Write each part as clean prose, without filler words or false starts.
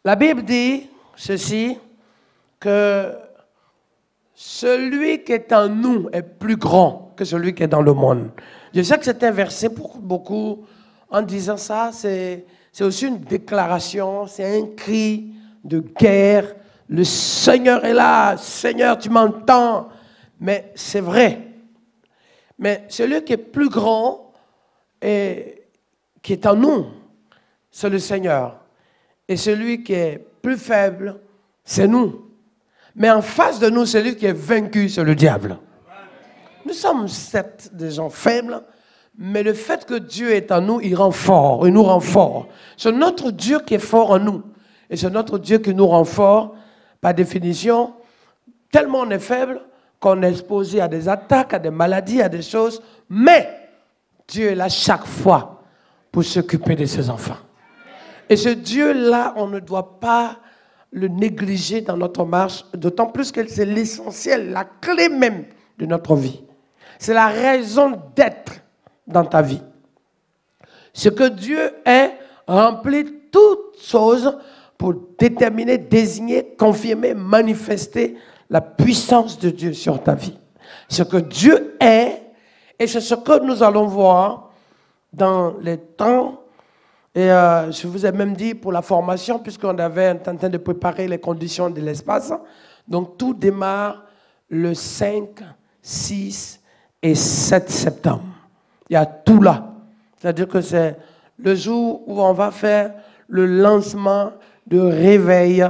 La Bible dit ceci, que celui qui est en nous est plus grand que celui qui est dans le monde. Je sais que c'est un verset pour beaucoup. En disant ça, c'est aussi une déclaration, c'est un cri de guerre. Le Seigneur est là, Seigneur, tu m'entends. Mais c'est vrai. Mais celui qui est plus grand et qui est en nous, c'est le Seigneur. Et celui qui est plus faible, c'est nous. Mais en face de nous, celui qui est vaincu, c'est le diable. Nous sommes certes des gens faibles, mais le fait que Dieu est en nous, il rend fort, il nous rend fort. C'est notre Dieu qui est fort en nous. Et c'est notre Dieu qui nous rend fort, par définition. Tellement on est faible qu'on est exposé à des attaques, à des maladies, à des choses. Mais Dieu est là chaque fois pour s'occuper de ses enfants. Et ce Dieu-là, on ne doit pas le négliger dans notre marche, d'autant plus que c'est l'essentiel, la clé même de notre vie. C'est la raison d'être dans ta vie. Ce que Dieu est remplit toutes choses pour déterminer, désigner, confirmer, manifester la puissance de Dieu sur ta vie. Ce que Dieu est, et c'est ce que nous allons voir dans les temps. Et je vous ai même dit pour la formation, puisqu'on avait en train de préparer les conditions de l'espace. Donc tout démarre le 5, 6 et 7 septembre. Il y a tout là. C'est-à-dire que c'est le jour où on va faire le lancement de réveil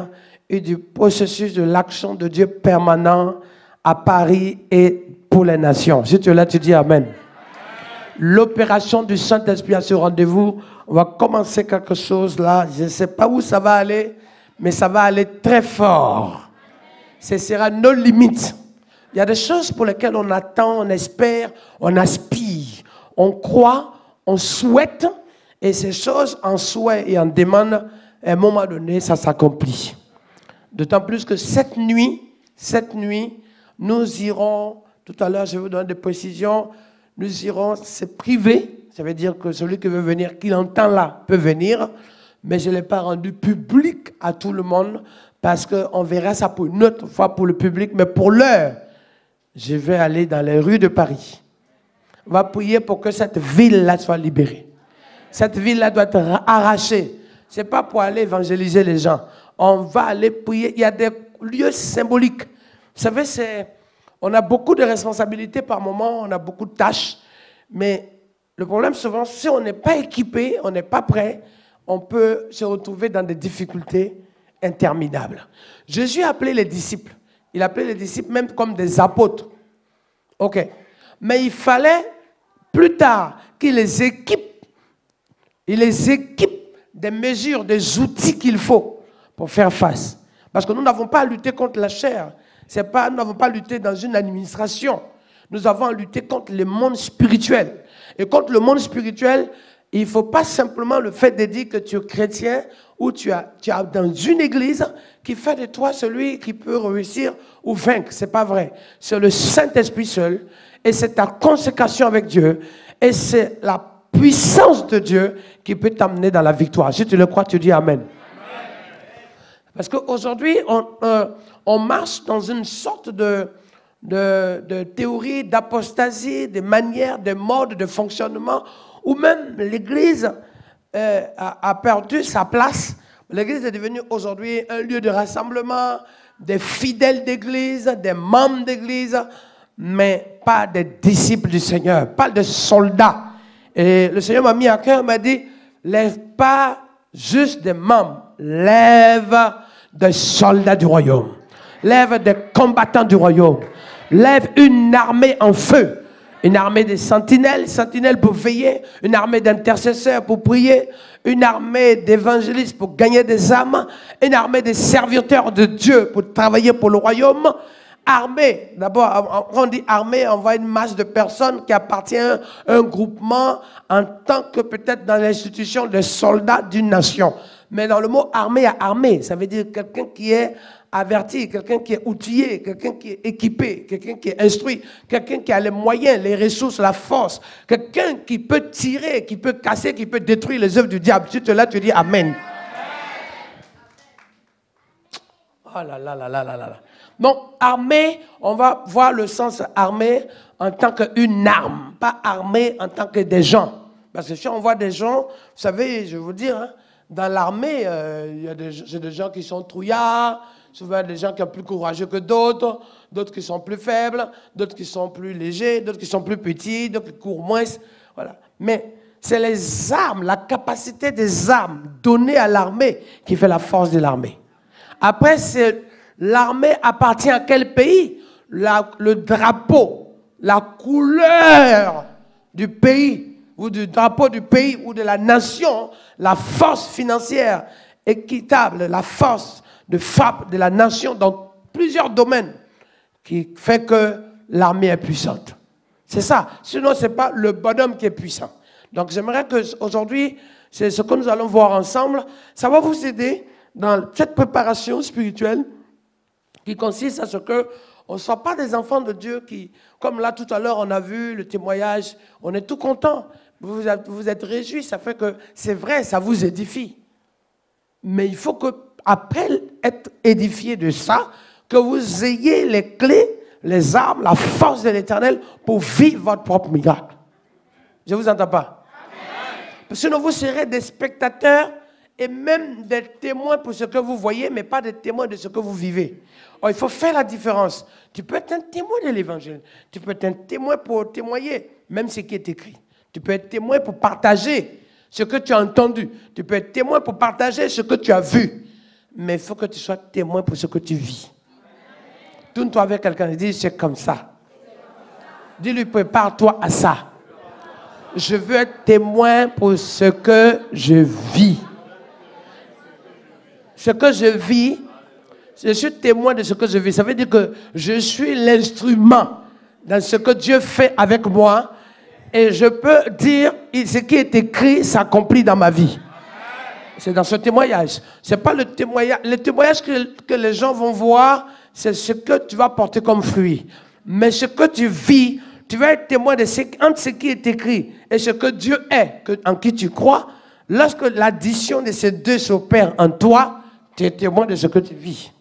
et du processus de l'action de Dieu permanent à Paris et pour les nations. Si tu es là, tu dis Amen. L'opération du Saint-Esprit à ce rendez-vous, on va commencer quelque chose là. Je ne sais pas où ça va aller, mais ça va aller très fort. Ce sera nos limites. Il y a des choses pour lesquelles on attend, on espère, on aspire, on croit, on souhaite, et ces choses en souhait et en demande, à un moment donné, ça s'accomplit. D'autant plus que cette nuit, nous irons, tout à l'heure je vais vous donner des précisions, nous irons, c'est privé, ça veut dire que celui qui veut venir, qui l'entend là, peut venir, mais je ne l'ai pas rendu public à tout le monde, parce qu'on verra ça pour une autre fois pour le public, mais pour l'heure, je vais aller dans les rues de Paris. On va prier pour que cette ville-là soit libérée. Cette ville-là doit être arrachée. Ce n'est pas pour aller évangéliser les gens. On va aller prier. Il y a des lieux symboliques. Vous savez, on a beaucoup de responsabilités par moment, on a beaucoup de tâches. Mais le problème souvent, si on n'est pas équipé, on n'est pas prêt, on peut se retrouver dans des difficultés interminables. Jésus a appelé les disciples. Il appelait les disciples même comme des apôtres. Ok. Mais il fallait plus tard qu'il les équipe. Il les équipe des mesures, des outils qu'il faut pour faire face. Parce que nous n'avons pas à lutter contre la chair. Nous n'avons pas à lutter dans une administration. Nous avons à lutter contre le monde spirituel. Et contre le monde spirituel, il ne faut pas simplement le fait de dire que tu es chrétien ou tu es dans une église qui fait de toi celui qui peut réussir ou vaincre. Ce n'est pas vrai. C'est le Saint-Esprit seul. Et c'est ta consécration avec Dieu. Et c'est la puissance de Dieu qui peut t'amener dans la victoire. Si tu le crois, tu dis Amen. Parce qu'aujourd'hui, on marche dans une sorte de théorie d'apostasie, de manières, de modes, de fonctionnement, où même l'Église a perdu sa place. L'Église est devenue aujourd'hui un lieu de rassemblement, des fidèles d'Église, des membres d'Église, mais pas des disciples du Seigneur, pas des soldats. Et le Seigneur m'a mis à cœur, m'a dit, lève pas juste des membres, lève des soldats du royaume, lève des combattants du royaume, lève une armée en feu, une armée de sentinelles pour veiller, une armée d'intercesseurs pour prier, une armée d'évangélistes pour gagner des âmes, une armée de serviteurs de Dieu pour travailler pour le royaume. Armée, d'abord, on dit armée, on voit une masse de personnes qui appartiennent à un groupement en tant que peut-être dans l'institution des soldats d'une nation. Mais dans le mot armée, il y a armée, ça veut dire quelqu'un qui est averti, quelqu'un qui est outillé, quelqu'un qui est équipé, quelqu'un qui est instruit, quelqu'un qui a les moyens, les ressources, la force, quelqu'un qui peut tirer, qui peut casser, qui peut détruire les œuvres du diable. Si tu es là, tu dis Amen. Oh là là là là là là. Donc, armée, on va voir le sens armée en tant qu'une arme, pas armée en tant que des gens. Parce que si on voit des gens, vous savez, je vais vous dire, hein, dans l'armée, il y a des gens qui sont trouillards, souvent des gens qui sont plus courageux que d'autres, d'autres qui sont plus faibles, d'autres qui sont plus légers, d'autres qui sont plus petits, d'autres qui courent moins. Voilà. Mais c'est les armes, la capacité des armes données à l'armée qui fait la force de l'armée. Après, c'est l'armée appartient à quel pays? Le drapeau, la couleur du pays, ou du drapeau du pays ou de la nation, la force financière équitable, la force de frappe de la nation dans plusieurs domaines qui fait que l'armée est puissante. C'est ça. Sinon, ce n'est pas le bonhomme qui est puissant. Donc, j'aimerais qu'aujourd'hui, c'est ce que nous allons voir ensemble. Ça va vous aider dans cette préparation spirituelle qui consiste à ce qu'on ne soit pas des enfants de Dieu qui, comme là tout à l'heure, on a vu le témoignage, on est tout content. Vous vous êtes réjouis, ça fait que c'est vrai, ça vous édifie. Mais il faut que, après être édifié de ça, que vous ayez les clés, les armes, la force de l'Éternel pour vivre votre propre miracle. Je ne vous entends pas. Amen. Sinon, vous serez des spectateurs et même des témoins pour ce que vous voyez, mais pas des témoins de ce que vous vivez. Or, il faut faire la différence. Tu peux être un témoin de l'Évangile. Tu peux être un témoin pour témoigner, même ce qui est écrit. Tu peux être témoin pour partager ce que tu as entendu. Tu peux être témoin pour partager ce que tu as vu. Mais il faut que tu sois témoin pour ce que tu vis. Tourne-toi avec quelqu'un et dis, c'est comme ça. Dis-lui, prépare-toi à ça. Je veux être témoin pour ce que je vis. Ce que je vis, je suis témoin de ce que je vis. Ça veut dire que je suis l'instrument dans ce que Dieu fait avec moi. Et je peux dire, ce qui est écrit s'accomplit dans ma vie. C'est dans ce témoignage. Ce n'est pas le témoignage. Le témoignage que les gens vont voir, c'est ce que tu vas porter comme fruit. Mais ce que tu vis, tu vas être témoin de entre ce qui est écrit et ce que Dieu est, en qui tu crois. Lorsque l'addition de ces deux s'opère en toi, tu es témoin de ce que tu vis.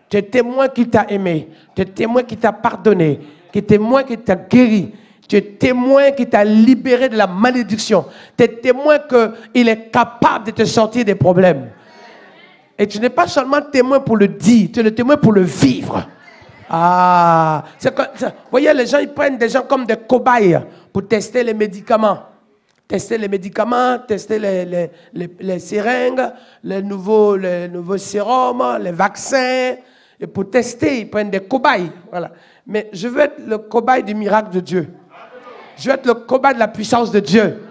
Tu es témoin qui t'a aimé. Tu es témoin qui t'a pardonné. Tu es témoin qui t'a guéri. Tu es témoin qui t'a libéré de la malédiction. Tu es témoin qu'il est capable de te sortir des problèmes. Et tu n'es pas seulement témoin pour le dire, tu es le témoin pour le vivre. Ah, vous voyez, les gens, ils prennent des gens comme des cobayes pour tester les médicaments. Tester les médicaments, tester les seringues, les nouveaux sérums, les vaccins. Et pour tester, ils prennent des cobayes. Voilà. Mais je veux être le cobaye du miracle de Dieu. Je veux être le cobaye de la puissance de Dieu.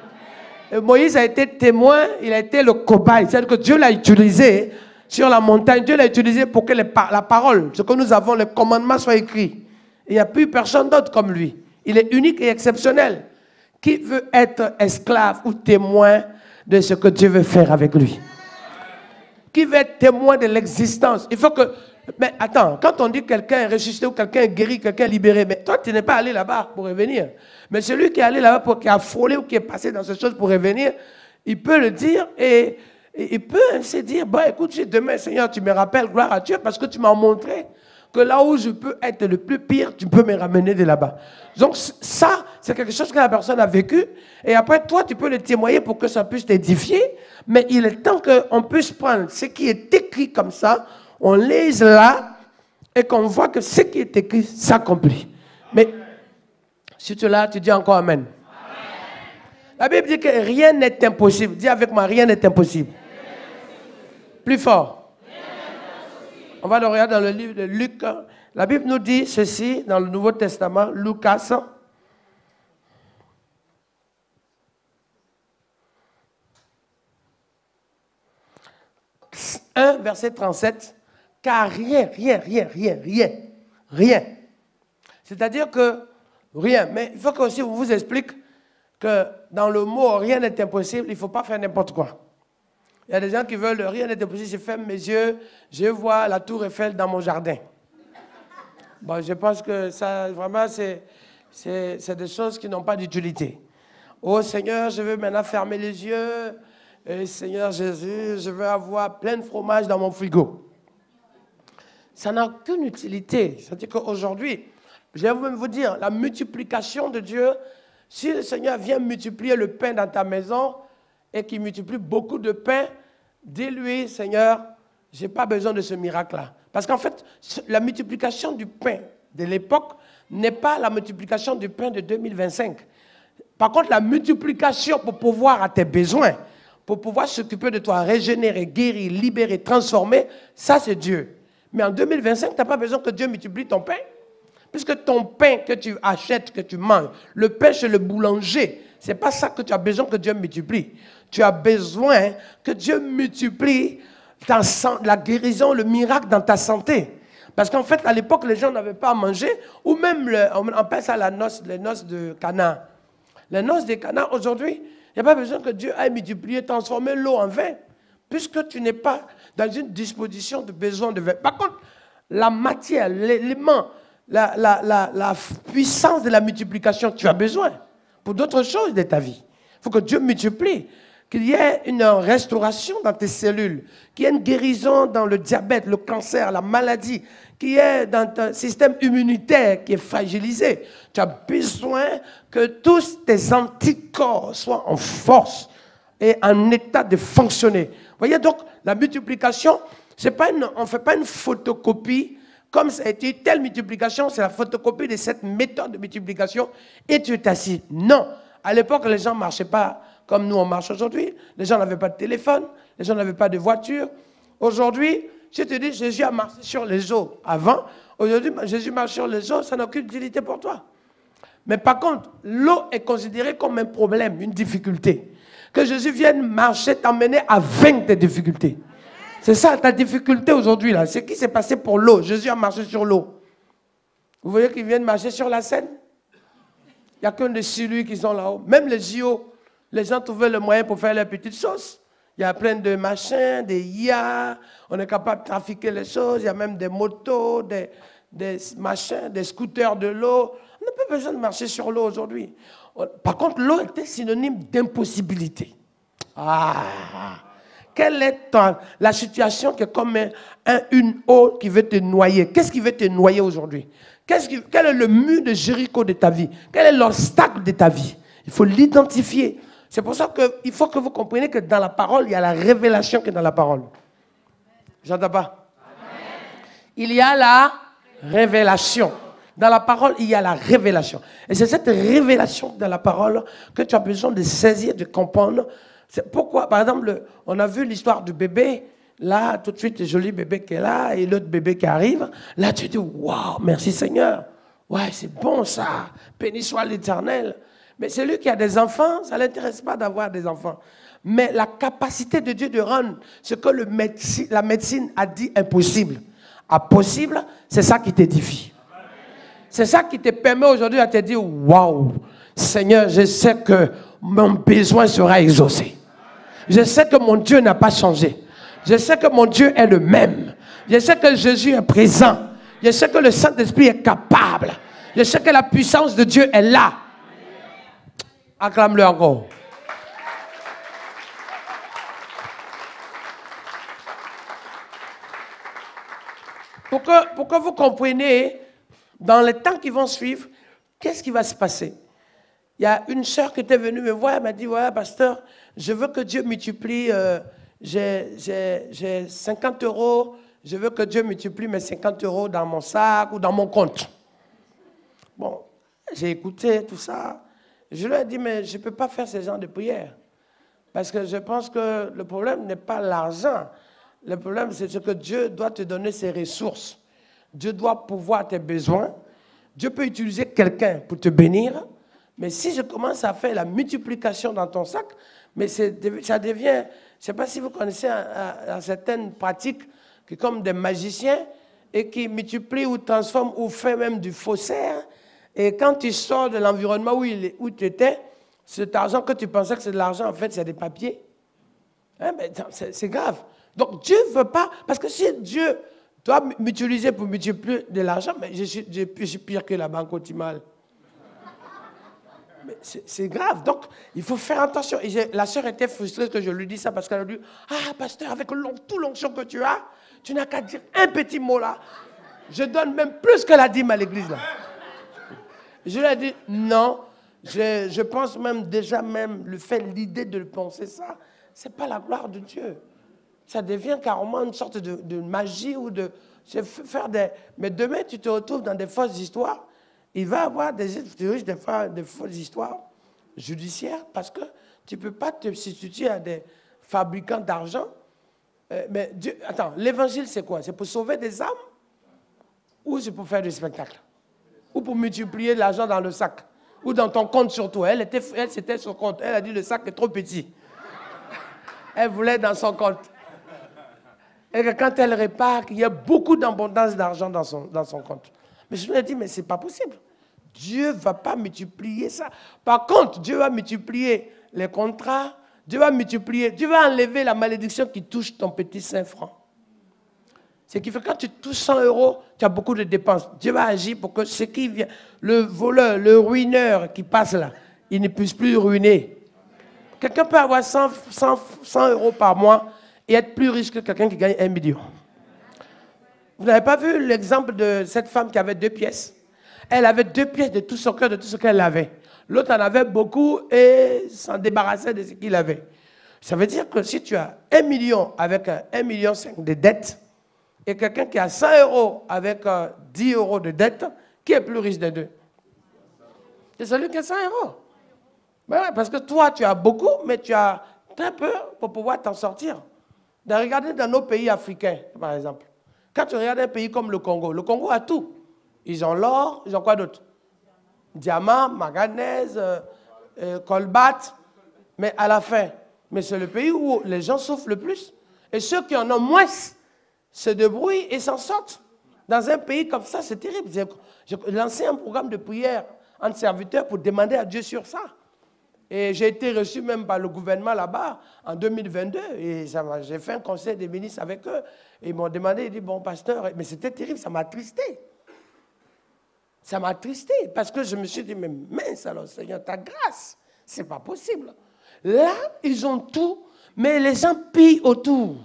Et Moïse a été témoin, il a été le cobaye. C'est-à-dire que Dieu l'a utilisé sur la montagne. Dieu l'a utilisé pour que la parole, ce que nous avons, les commandements soient écrits. Il n'y a plus personne d'autre comme lui. Il est unique et exceptionnel. Qui veut être esclave ou témoin de ce que Dieu veut faire avec lui? Qui veut être témoin de l'existence? Il faut que... Mais attends, quand on dit quelqu'un est ressuscité ou quelqu'un est guéri, quelqu'un est libéré, mais toi, tu n'es pas allé là-bas pour revenir. Mais celui qui est allé là-bas, qui a frôlé ou qui est passé dans cette chose pour revenir, il peut le dire et il peut se dire, bah, écoute, si demain, Seigneur, tu me rappelles, gloire à Dieu, parce que tu m'as montré que là où je peux être le plus pire, tu peux me ramener de là-bas. Donc ça, c'est quelque chose que la personne a vécu. Et après, toi, tu peux le témoigner pour que ça puisse t'édifier. Mais il est temps qu'on puisse prendre ce qui est écrit comme ça, on lise là, et qu'on voit que ce qui est écrit s'accomplit. Mais si tu es là, tu dis encore Amen. La Bible dit que rien n'est impossible. Dis avec moi, rien n'est impossible. Plus fort. On va le regarder dans le livre de Luc. La Bible nous dit ceci dans le Nouveau Testament, Lucas. « 1, verset 37. Car rien. C'est-à-dire que rien. Mais il faut que aussi on vous explique que dans le mot rien n'est impossible, il ne faut pas faire n'importe quoi. Il y a des gens qui veulent rien n'est impossible. Je ferme mes yeux, je vois la tour Eiffel dans mon jardin. Bon, je pense que ça, vraiment, c'est des choses qui n'ont pas d'utilité. Oh Seigneur, je veux maintenant fermer les yeux. Et Seigneur Jésus, je veux avoir plein de fromage dans mon frigo. ça n'a aucune utilité. C'est-à-dire qu'aujourd'hui, je vais même vous dire, la multiplication de Dieu, si le Seigneur vient multiplier le pain dans ta maison et qu'il multiplie beaucoup de pain, dis-lui, Seigneur, je n'ai pas besoin de ce miracle-là. Parce qu'en fait, la multiplication du pain de l'époque n'est pas la multiplication du pain de 2025. Par contre, la multiplication pour pouvoir à tes besoins, pour pouvoir s'occuper de toi, régénérer, guérir, libérer, transformer, ça c'est Dieu. Mais en 2025, tu n'as pas besoin que Dieu multiplie ton pain. Puisque ton pain que tu achètes, que tu manges, le pain chez le boulanger, ce n'est pas ça que tu as besoin que Dieu multiplie. Tu as besoin que Dieu multiplie la guérison, le miracle dans ta santé. Parce qu'en fait, à l'époque, les gens n'avaient pas à manger, ou même, on appelle ça les noces de Cana. Les noces de Cana, aujourd'hui, il n'y a pas besoin que Dieu aille multiplier, transformer l'eau en vin, puisque tu n'es pas dans une disposition de besoin de vin. Par contre, la matière, l'élément, la puissance de la multiplication, tu as besoin pour d'autres choses de ta vie. Il faut que Dieu multiplie, qu'il y ait une restauration dans tes cellules, qu'il y ait une guérison dans le diabète, le cancer, la maladie, qu'il y ait dans ton système immunitaire qui est fragilisé. Tu as besoin que tous tes anticorps soient en force et en état de fonctionner. Vous voyez donc, la multiplication, on ne fait pas une photocopie. Comme ça a été telle multiplication, c'est la photocopie de cette méthode de multiplication et tu es assis. Non. À l'époque, les gens ne marchaient pas comme nous on marche aujourd'hui. Les gens n'avaient pas de téléphone, les gens n'avaient pas de voiture. Aujourd'hui, je te dis, Jésus a marché sur les eaux avant. Aujourd'hui, Jésus marche sur les eaux, ça n'a aucune utilité pour toi. Mais par contre, l'eau est considérée comme un problème, une difficulté. Que Jésus vienne marcher, t'emmener à vaincre tes difficultés. C'est ça ta difficulté aujourd'hui, là. C'est ce qui s'est passé pour l'eau. Jésus a marché sur l'eau. Vous voyez qu'ils viennent marcher sur la Seine? Il n'y a qu'un de celui qui sont là-haut. Même les JO, les gens trouvaient le moyen pour faire leur petite sauce. Il y a plein de machins, des IA. On est capable de trafiquer les choses. Il y a même des motos, des machins, des scooters de l'eau. On n'a pas besoin de marcher sur l'eau aujourd'hui. Par contre, l'eau était synonyme d'impossibilité. Quelle est la situation qui est comme une eau qui veut te noyer? Qu'est-ce qui veut te noyer aujourd'hui? Quel est le mur de Jéricho de ta vie? Quel est l'obstacle de ta vie? Il faut l'identifier. C'est pour ça qu'il faut que vous compreniez que dans la parole, il y a la révélation qui est dans la parole. J'entends pas? Amen. Il y a la révélation. Dans la parole, il y a la révélation. Et c'est cette révélation dans la parole que tu as besoin de saisir, de comprendre. C'est pourquoi, par exemple, on a vu l'histoire du bébé. Là, tout de suite, le joli bébé qui est là et l'autre bébé qui arrive. Là, tu dis, waouh, merci Seigneur. Ouais, c'est bon ça. Béni soit l'Éternel. Mais celui qui a des enfants, ça ne l'intéresse pas d'avoir des enfants. Mais la capacité de Dieu de rendre ce que la médecine a dit impossible à possible, c'est ça qui t'édifie. C'est ça qui te permet aujourd'hui à te dire, waouh, Seigneur, je sais que mon besoin sera exaucé. Je sais que mon Dieu n'a pas changé. Je sais que mon Dieu est le même. Je sais que Jésus est présent. Je sais que le Saint-Esprit est capable. Je sais que la puissance de Dieu est là. Acclame-le encore. Pour que vous compreniez, dans les temps qui vont suivre, qu'est-ce qui va se passer? Il y a une sœur qui était venue me voir, elle m'a dit, ouais, pasteur, je veux que Dieu multiplie, j'ai 50 €, je veux que Dieu multiplie mes 50 € dans mon sac ou dans mon compte. Bon, j'ai écouté tout ça. Je lui ai dit, mais je ne peux pas faire ce genre de prière. Parce que je pense que le problème n'est pas l'argent. Le problème, c'est que Dieu doit te donner ses ressources. Dieu doit pouvoir tes besoins. Dieu peut utiliser quelqu'un pour te bénir. Mais si je commence à faire la multiplication dans ton sac, mais ça devient, je ne sais pas si vous connaissez certaines pratiques qui comme des magiciens et qui multiplient ou transforment ou font même du faussaire. Et quand tu sors de l'environnement où tu étais, cet argent que tu pensais que c'est de l'argent, en fait, c'est des papiers. Hein, c'est grave. Donc Dieu ne veut pas, parce que si Dieu doit m'utiliser pour multiplier de l'argent, mais je suis pire que la banque Otimal. C'est grave, donc il faut faire attention. Et la sœur était frustrée que je lui dise ça parce qu'elle a dit, ah pasteur, avec toute l'onction que tu as, tu n'as qu'à dire un petit mot là, Je donne même plus que la dîme à l'église. Là. Je lui ai dit, non, je pense même déjà même le fait, l'idée de penser ça, c'est pas la gloire de Dieu. Ça devient carrément une sorte de magie ou de faire des... Mais demain, tu te retrouves dans des fausses histoires. Il va y avoir des fausses histoires judiciaires parce que tu ne peux pas te substituer à des fabricants d'argent. Mais Dieu, attends, l'évangile, c'est quoi? C'est pour sauver des âmes ou c'est pour faire du spectacle? Ou pour multiplier de l'argent dans le sac? Ou dans ton compte surtout? Elle, c'était son compte. Elle a dit le sac est trop petit. Elle voulait dans son compte. Et que quand elle répare, il y a beaucoup d'abondance d'argent dans son compte. Mais je lui ai dit, mais ce n'est pas possible. Dieu ne va pas multiplier ça. Par contre, Dieu va multiplier les contrats. Dieu va enlever la malédiction qui touche ton petit 5 francs. Ce qui fait que quand tu touches 100 €, tu as beaucoup de dépenses. Dieu va agir pour que ce qui vient, le voleur, le ruineur qui passe là, il ne puisse plus ruiner. Quelqu'un peut avoir 100 € par mois et être plus riche que quelqu'un qui gagne 1 million. Vous n'avez pas vu l'exemple de cette femme qui avait 2 pièces? Elle avait 2 pièces de tout son cœur, de tout ce qu'elle avait. L'autre en avait beaucoup et s'en débarrassait de ce qu'il avait. Ça veut dire que si tu as 1 million avec 1,5 million de dettes et quelqu'un qui a 100 € avec 10 € de dettes, qui est plus riche des deux? C'est celui qui a 100 €. Ben ouais, parce que toi, tu as beaucoup, mais tu as très peu pour pouvoir t'en sortir. Regardez dans nos pays africains, par exemple. Quand tu regardes un pays comme le Congo a tout. Ils ont l'or, ils ont quoi d'autre? Diamant, manganèse, colbate. Mais à la fin, mais c'est le pays où les gens souffrent le plus. Et ceux qui en ont moins se débrouillent et s'en sortent. Dans un pays comme ça, c'est terrible. J'ai lancé un programme de prière entre serviteurs pour demander à Dieu sur ça. Et j'ai été reçu même par le gouvernement là-bas en 2022. Et j'ai fait un conseil des ministres avec eux. Et ils m'ont demandé, ils disent, bon pasteur, mais c'était terrible, ça m'a attristé. Ça m'a attristé parce que je me suis dit, mais mince alors Seigneur, ta grâce, c'est pas possible. Là, ils ont tout, mais les gens pillent autour.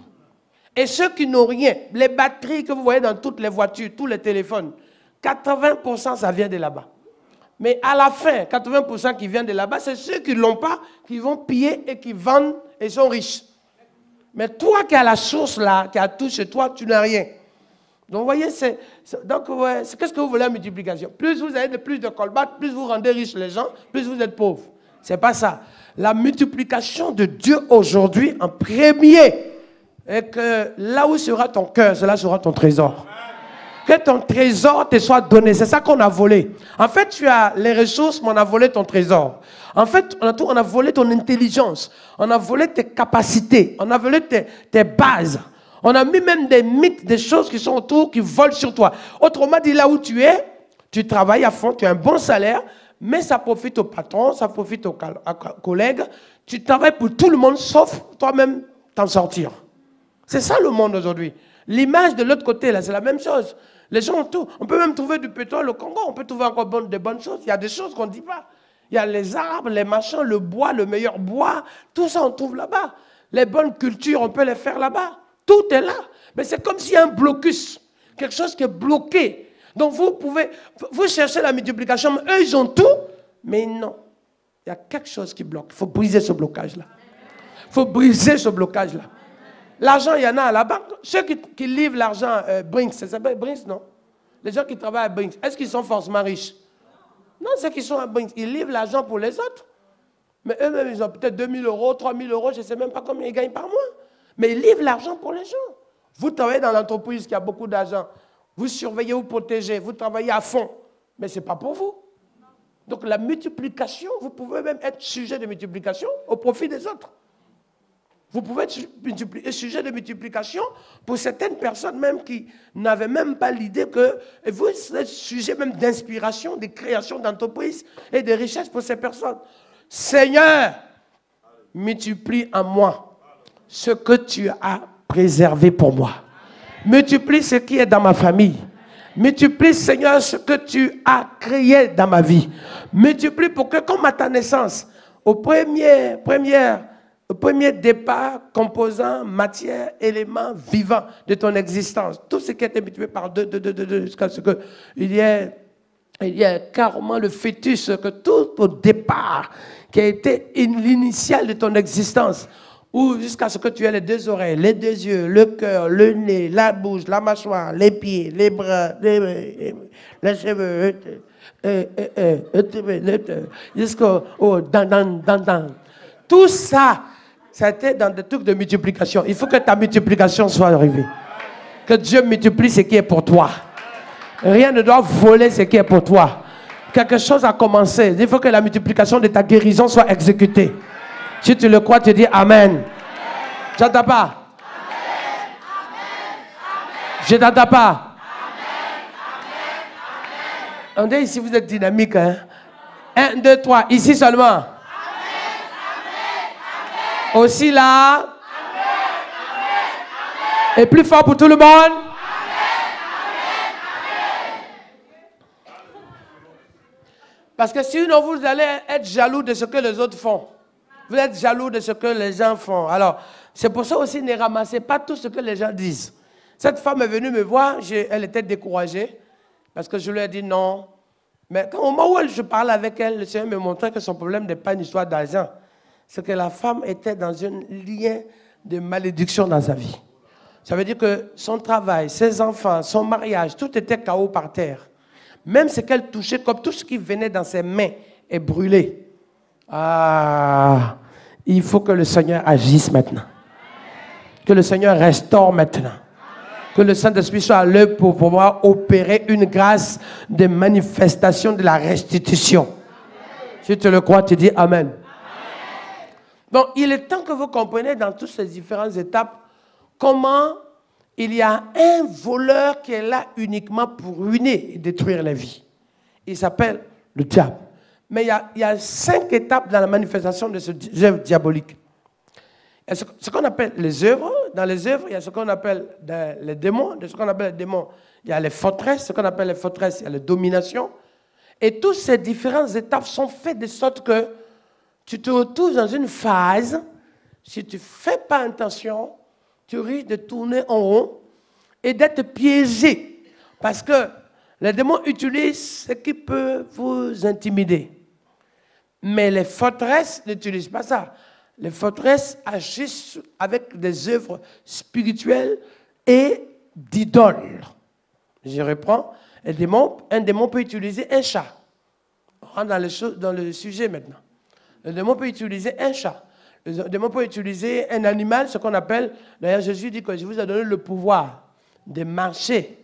Et ceux qui n'ont rien, les batteries que vous voyez dans toutes les voitures, tous les téléphones, 80% ça vient de là-bas. Mais à la fin, 80% qui viennent de là-bas, c'est ceux qui ne l'ont pas, qui vont piller et qui vendent et sont riches. Mais toi qui as la source là, qui as tout chez toi, tu n'as rien. Donc vous voyez, qu'est-ce que vous voulez la multiplication? Plus vous avez plus de colbate, plus vous rendez riches les gens, plus vous êtes pauvres. Ce n'est pas ça. La multiplication de Dieu aujourd'hui en premier est que là où sera ton cœur, cela sera ton trésor. Que ton trésor te soit donné. C'est ça qu'on a volé. En fait, tu as les ressources, mais on a volé ton trésor. En fait, on a volé ton intelligence. On a volé tes capacités. On a volé tes bases. On a mis même des mythes, des choses qui sont autour, qui volent sur toi. Autrement dit, là où tu es, tu travailles à fond, tu as un bon salaire, mais ça profite au patron, ça profite aux collègues. Tu travailles pour tout le monde, sauf toi-même t'en sortir. C'est ça le monde aujourd'hui. L'image de l'autre côté, là, c'est la même chose. Les gens ont tout. On peut même trouver du pétrole au Congo. On peut trouver encore de bonnes choses. Il y a des choses qu'on ne dit pas. Il y a les arbres, les machins, le bois, le meilleur bois. Tout ça, on trouve là-bas. Les bonnes cultures, on peut les faire là-bas. Tout est là. Mais c'est comme s'il y a un blocus. Quelque chose qui est bloqué. Donc vous cherchez la multiplication. Mais eux, ils ont tout. Mais non. Il y a quelque chose qui bloque. Il faut briser ce blocage-là. Il faut briser ce blocage-là. L'argent, il y en a à la banque. Ceux qui livrent l'argent, Brinks, ça s'appelle Brinks, non? Les gens qui travaillent à Brinks, est-ce qu'ils sont forcément riches? Non, ceux qui sont à Brinks, ils livrent l'argent pour les autres. Mais eux-mêmes, ils ont peut-être 2 000 €, 3 000 €, je ne sais même pas combien ils gagnent par mois. Mais ils livrent l'argent pour les gens. Vous travaillez dans l'entreprise qui a beaucoup d'argent. Vous surveillez, vous protégez, vous travaillez à fond. Mais ce n'est pas pour vous. Donc la multiplication, vous pouvez même être sujet de multiplication au profit des autres. Vous pouvez être sujet de multiplication pour certaines personnes même qui n'avaient même pas l'idée que vous êtes sujet même d'inspiration, de création d'entreprises et de richesses pour ces personnes. Seigneur, multiplie en moi ce que tu as préservé pour moi. Multiplie ce qui est dans ma famille. Multiplie, Seigneur, ce que tu as créé dans ma vie. Multiplie pour que, comme à ta naissance, aux premières le premier départ, composant, matière, élément vivant de ton existence. Tout ce qui est multiplié par deux, jusqu'à ce qu'il y ait carrément le fœtus, que tout au départ, qui a été l'initial de ton existence, ou jusqu'à ce que tu aies les deux oreilles, les deux yeux, le cœur, le nez, la bouche, la mâchoire, les pieds, les bras, les cheveux, jusqu'au tout ça, c'était dans des trucs de multiplication. Il faut que ta multiplication soit arrivée. Que Dieu multiplie ce qui est pour toi. Rien ne doit voler ce qui est pour toi. Quelque chose a commencé. Il faut que la multiplication de ta guérison soit exécutée. Si tu le crois, tu dis Amen. Je n'entends pas. Je n'entends pas. On dit ici, vous êtes dynamique. Hein? 1, 2, 3. Ici seulement. Aussi là. Et plus fort pour tout le monde. Parce que sinon, vous allez être jaloux de ce que les autres font. Vous êtes jaloux de ce que les gens font. Alors, c'est pour ça aussi, ne ramassez pas tout ce que les gens disent. Cette femme est venue me voir, elle était découragée, parce que je lui ai dit non. Mais au moment où je parlais avec elle, le Seigneur me montrait que son problème n'est pas une histoire d'argent. C'est que la femme était dans un lien de malédiction dans sa vie. Ça veut dire que son travail, ses enfants, son mariage, tout était chaos par terre. Même ce qu'elle touchait, comme tout ce qui venait dans ses mains, est brûlé. Ah, il faut que le Seigneur agisse maintenant. Que le Seigneur restaure maintenant. Que le Saint-Esprit soit à l'œuvre pour pouvoir opérer une grâce de manifestation de la restitution. Si tu le crois, tu dis Amen. Donc, il est temps que vous compreniez dans toutes ces différentes étapes comment il y a un voleur qui est là uniquement pour ruiner et détruire les vies. Il s'appelle le diable. Mais il y a 5 étapes dans la manifestation de ce œuvre diabolique. Il y a ce qu'on appelle les œuvres. Dans les œuvres, il y a ce qu'on appelle les démons. De ce qu'on appelle les démons, il y a les forteresses. Ce qu'on appelle les forteresses, il y a les dominations. Et toutes ces différentes étapes sont faites de sorte que tu te retrouves dans une phase, si tu ne fais pas attention, tu risques de tourner en rond et d'être piégé. Parce que les démons utilisent ce qui peut vous intimider. Mais les forteresses n'utilisent pas ça. Les forteresses agissent avec des œuvres spirituelles et d'idoles. Je reprends. Un démon peut utiliser un chat. On rentre dans le sujet maintenant. Le démon peut utiliser un chat. Le démon peut utiliser un animal, ce qu'on appelle... D'ailleurs, Jésus dit que je vous ai donné le pouvoir de marcher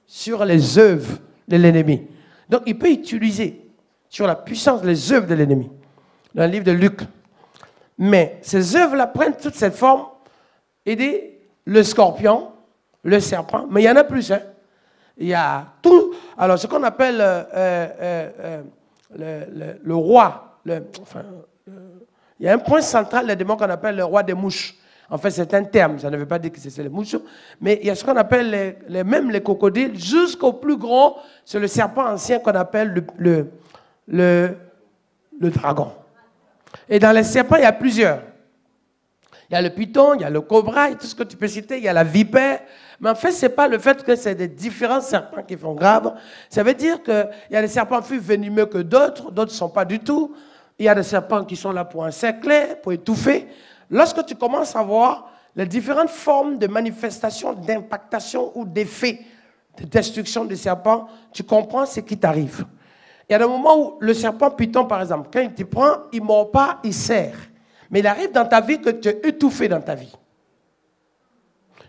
sur les œuvres de l'ennemi. Donc, il peut utiliser sur la puissance les œuvres de l'ennemi. Dans le livre de Luc. Mais ces œuvres-là prennent toutes ces formes. Il dit le scorpion, le serpent, mais il y en a plus. Hein. Il y a tout. Alors, ce qu'on appelle le roi, il y a un point central des démons qu'on appelle le roi des mouches. En fait, c'est un terme, ça ne veut pas dire que c'est les mouches. Mais il y a ce qu'on appelle même les crocodiles, jusqu'au plus grand, c'est le serpent ancien qu'on appelle le dragon. Et dans les serpents, il y a plusieurs. Il y a le python, il y a le cobra, tout ce que tu peux citer, il y a la vipère. Mais en fait, ce n'est pas le fait que c'est des différents serpents qui font grave. Ça veut dire qu'il y a des serpents plus venimeux que d'autres ne sont pas du tout. Il y a des serpents qui sont là pour encercler, pour étouffer. Lorsque tu commences à voir les différentes formes de manifestation, d'impactation ou d'effet de destruction des serpents, tu comprends ce qui t'arrive. Il y a des moments où le serpent python, par exemple, quand il te prend, il ne mord pas, il serre. Mais il arrive dans ta vie que tu es étouffé dans ta vie.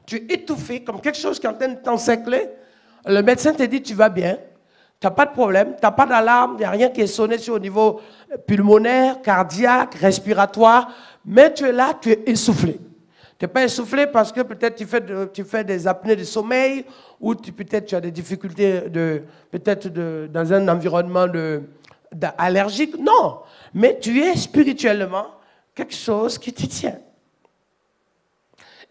Tu es étouffé comme quelque chose qui est en train de t'encercler. Le médecin te dit tu vas bien, tu n'as pas de problème, tu n'as pas d'alarme, il n'y a rien qui est sonné sur au niveau pulmonaire, cardiaque, respiratoire, mais tu es là, tu es essoufflé. Tu n'es pas essoufflé parce que peut-être tu fais des apnées de sommeil ou peut-être tu as des difficultés dans un environnement allergique. Non, mais tu es spirituellement quelque chose qui te tient.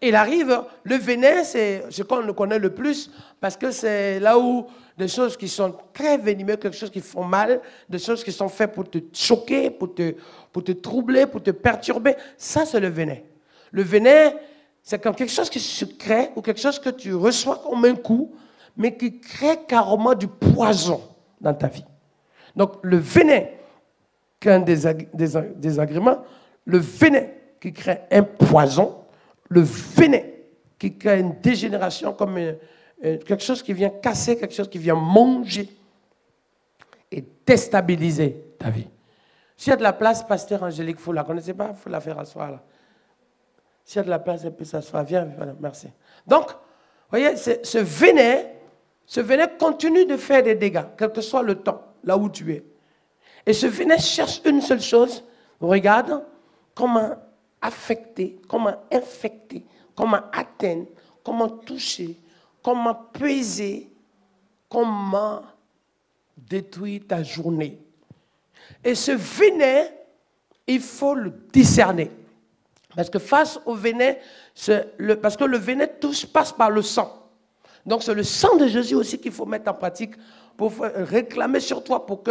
Il arrive, le venin, c'est ce qu'on le connaît le plus, parce que c'est là où des choses qui sont très venimeuses, quelque chose qui font mal, des choses qui sont faites pour te choquer, pour te troubler, pour te perturber, ça c'est le venin. Le venin, c'est comme quelque chose qui se crée, ou quelque chose que tu reçois comme un coup, mais qui crée carrément du poison dans ta vie. Donc le venin, qui est un désagrément, le venin qui crée un poison, le venin qui crée une dégénération comme quelque chose qui vient casser, quelque chose qui vient manger et déstabiliser ta vie. S'il y a de la place, pasteur Angélique, vous ne la connaissez pas, il faut la faire asseoir là. S'il y a de la place, elle peut s'asseoir. Viens, voilà, merci. Donc, vous voyez, ce venin continue de faire des dégâts, quel que soit le temps, là où tu es. Et ce venin cherche une seule chose, regarde comment affecter, comment infecter, comment atteindre, comment toucher, comment peser, comment détruire ta journée. Et ce venin, il faut le discerner. Parce que face au venin, parce que le venin passe par le sang. Donc c'est le sang de Jésus aussi qu'il faut mettre en pratique pour réclamer sur toi, pour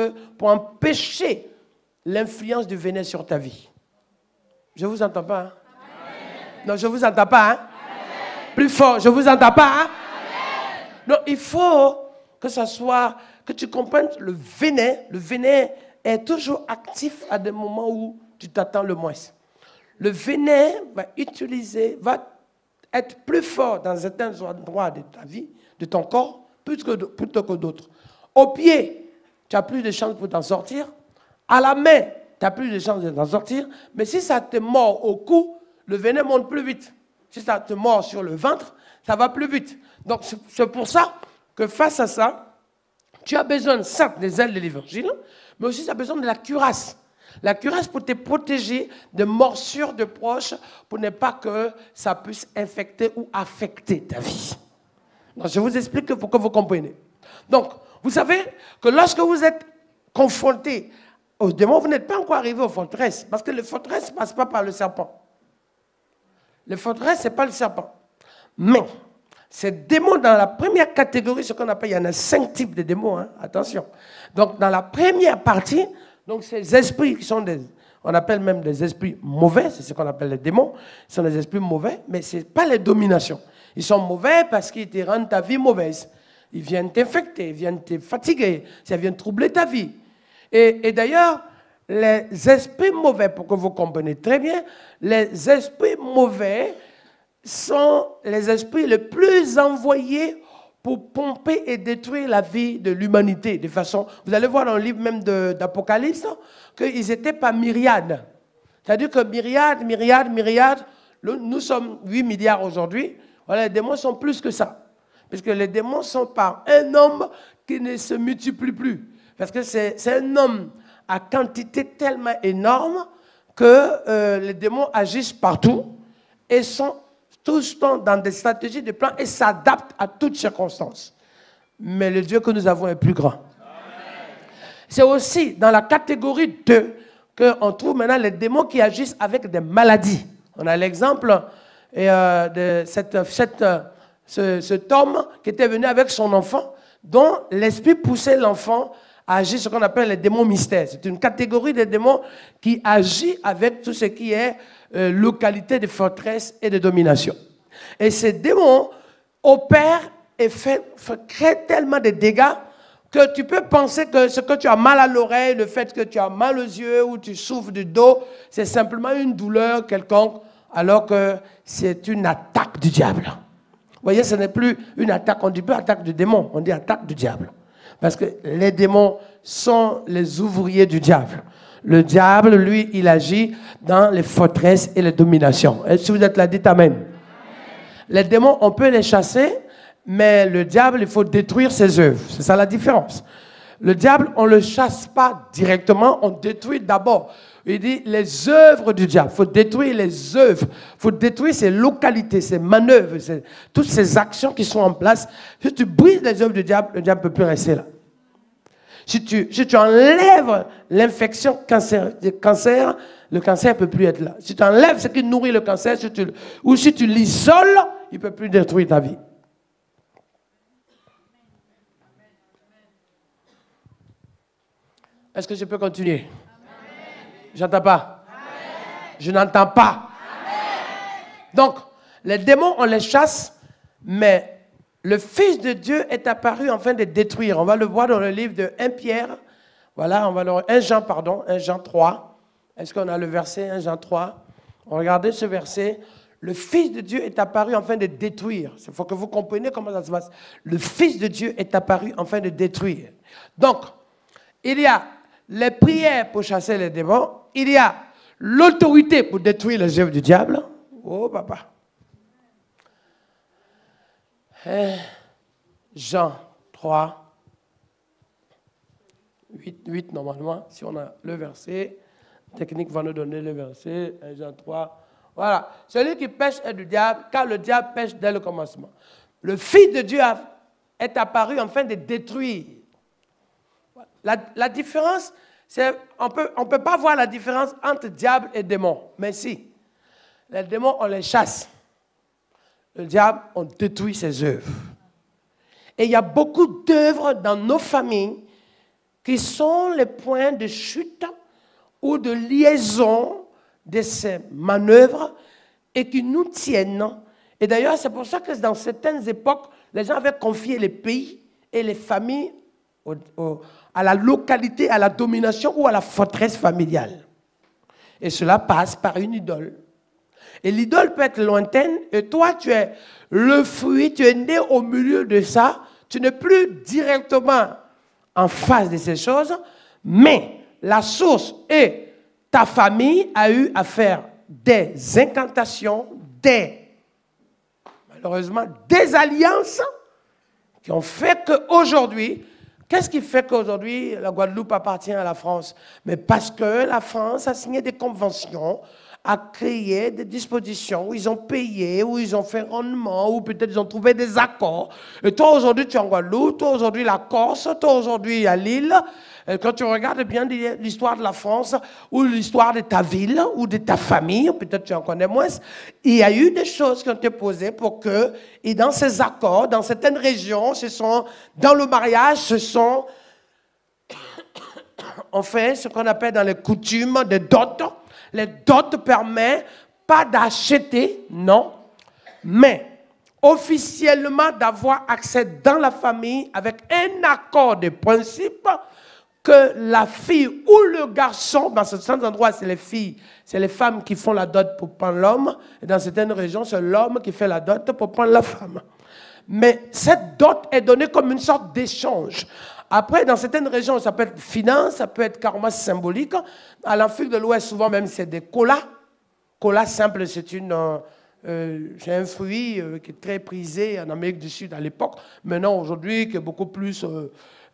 empêcher l'influence du venin sur ta vie. Je ne vous entends pas. Hein? Non, je ne vous entends pas. Hein? Plus fort, je ne vous entends pas. Hein? Non, il faut que tu comprennes le venin est toujours actif à des moments où tu t'attends le moins. Le venin va être plus fort dans certains endroits de ta vie, de ton corps, plutôt que d'autres. Au pied, tu as plus de chances pour t'en sortir. À la main, tu as plus de chances de t'en sortir. Mais si ça te mord au cou, le venin monte plus vite. Si ça te mord sur le ventre, ça va plus vite. Donc, c'est pour ça que face à ça, tu as besoin, certes, des ailes de l'évangile, mais aussi tu as besoin de la cuirasse. La cuirasse pour te protéger de morsures de proches, pour ne pas que ça puisse infecter ou affecter ta vie. Donc, je vous explique pour que vous compreniez. Donc, vous savez que lorsque vous êtes confronté aux démons, vous n'êtes pas encore arrivé aux forteresses, parce que les forteresses ne passent pas par le serpent. Les forteresses, ce n'est pas le serpent. Mais, ces démons, dans la première catégorie, ce qu'on appelle, il y en a 5 types de démons, hein, attention. Donc, dans la première partie, donc ces esprits qui sont on appelle même des esprits mauvais, c'est ce qu'on appelle les démons, ils sont des esprits mauvais, mais ce n'est pas les dominations. Ils sont mauvais parce qu'ils te rendent ta vie mauvaise. Ils viennent t'infecter, ils viennent te fatiguer, ça vient troubler ta vie. Et d'ailleurs, les esprits mauvais, pour que vous compreniez très bien, les esprits mauvais sont les esprits les plus envoyés pour pomper et détruire la vie de l'humanité. De façon, vous allez voir dans le livre même d'Apocalypse qu'ils n'étaient pas myriades. C'est-à-dire que myriades, nous sommes 8 milliards aujourd'hui. Voilà, les démons sont plus que ça. Parce que les démons sont par un homme qui ne se multiplie plus. Parce que c'est un homme à quantité tellement énorme que les démons agissent partout et sont tous dans des stratégies, des plans et s'adaptent à toutes circonstances. Mais le Dieu que nous avons est plus grand. C'est aussi dans la catégorie 2 qu'on trouve maintenant les démons qui agissent avec des maladies. On a l'exemple de cet homme qui était venu avec son enfant, dont l'esprit poussait l'enfant à agir ce qu'on appelle les démons mystères. C'est une catégorie de démons qui agit avec tout ce qui est localité de forteresse et de domination. Et ces démons opèrent et créent tellement de dégâts que tu peux penser que ce que tu as mal à l'oreille, le fait que tu as mal aux yeux ou tu souffres du dos, c'est simplement une douleur quelconque, alors que c'est une attaque du diable. Vous voyez, ce n'est plus une attaque, on dit pas attaque du démon, on dit attaque du diable. Parce que les démons sont les ouvriers du diable. Le diable, lui, il agit dans les forteresses et les dominations. Et si vous êtes là, dites Amen. Amen. Les démons, on peut les chasser, mais le diable, il faut détruire ses œuvres. C'est ça la différence. Le diable, on ne le chasse pas directement, on détruit d'abord. Il dit les œuvres du diable. Il faut détruire les œuvres. Il faut détruire ses localités, ses manœuvres, toutes ces actions qui sont en place. Si tu brises les œuvres du diable, le diable ne peut plus rester là. Si tu enlèves l'infection cancer, le cancer ne peut plus être là. Si tu enlèves ce qui nourrit le cancer, ou si tu l'isoles, il ne peut plus détruire ta vie. Est-ce que je peux continuer? J'entends pas. Je n'entends pas. Donc, les démons, on les chasse, mais le Fils de Dieu est apparu afin de détruire. On va le voir dans le livre de 1 Pierre. Voilà, 1 Jean, pardon, 1 Jean 3. Est-ce qu'on a le verset 1 Jean 3? Regardez ce verset. Le Fils de Dieu est apparu afin de détruire. Il faut que vous compreniez comment ça se passe. Le Fils de Dieu est apparu afin de détruire. Donc, il y a les prières pour chasser les démons. Il y a l'autorité pour détruire les œuvres du diable. Oh, papa. Jean 3, 8 normalement, si on a le verset. La technique va nous donner le verset. Jean 3. Voilà. Celui qui pêche est du diable, car le diable pêche dès le commencement. Le Fils de Dieu est apparu afin de détruire. La différence, c'est on peut pas voir la différence entre diable et démon. Mais si, les démons, on les chasse. Le diable, on détruit ses œuvres. Et il y a beaucoup d'œuvres dans nos familles qui sont les points de chute ou de liaison de ces manœuvres et qui nous tiennent. Et d'ailleurs, c'est pour ça que dans certaines époques, les gens avaient confié les pays et les familles à la localité, à la domination ou à la forteresse familiale. Et cela passe par une idole. Et l'idole peut être lointaine, et toi, tu es le fruit, tu es né au milieu de ça, tu n'es plus directement en face de ces choses, mais la source et ta famille a eu à faire des incantations, malheureusement, des alliances qui ont fait qu'aujourd'hui, qu'est-ce qui fait qu'aujourd'hui la Guadeloupe appartient à la France? Mais parce que la France a signé des conventions, a créé des dispositions où ils ont payé, où ils ont fait rendement, ou peut-être ils ont trouvé des accords. Et toi aujourd'hui tu es en Guadeloupe, toi aujourd'hui la Corse, toi aujourd'hui à Lille. Et quand tu regardes bien l'histoire de la France, ou l'histoire de ta ville, ou de ta famille, peut-être tu en connais moins, il y a eu des choses qui ont été posées pour que, et dans ces accords, dans certaines régions, dans le mariage, on fait ce qu'on appelle dans les coutumes des dots. Les dots permettent pas d'acheter, non, mais officiellement d'avoir accès dans la famille avec un accord de principe que la fille ou le garçon, dans certains endroits c'est les filles, c'est les femmes qui font la dot pour prendre l'homme, et dans certaines régions c'est l'homme qui fait la dot pour prendre la femme. Mais cette dot est donnée comme une sorte d'échange. Après, dans certaines régions, ça peut être finance, ça peut être carrément symbolique. À l'Afrique de l'Ouest, souvent même, c'est des colas. Cola simple, c'est un fruit qui est très prisé en Amérique du Sud à l'époque. Maintenant, aujourd'hui, qui est beaucoup plus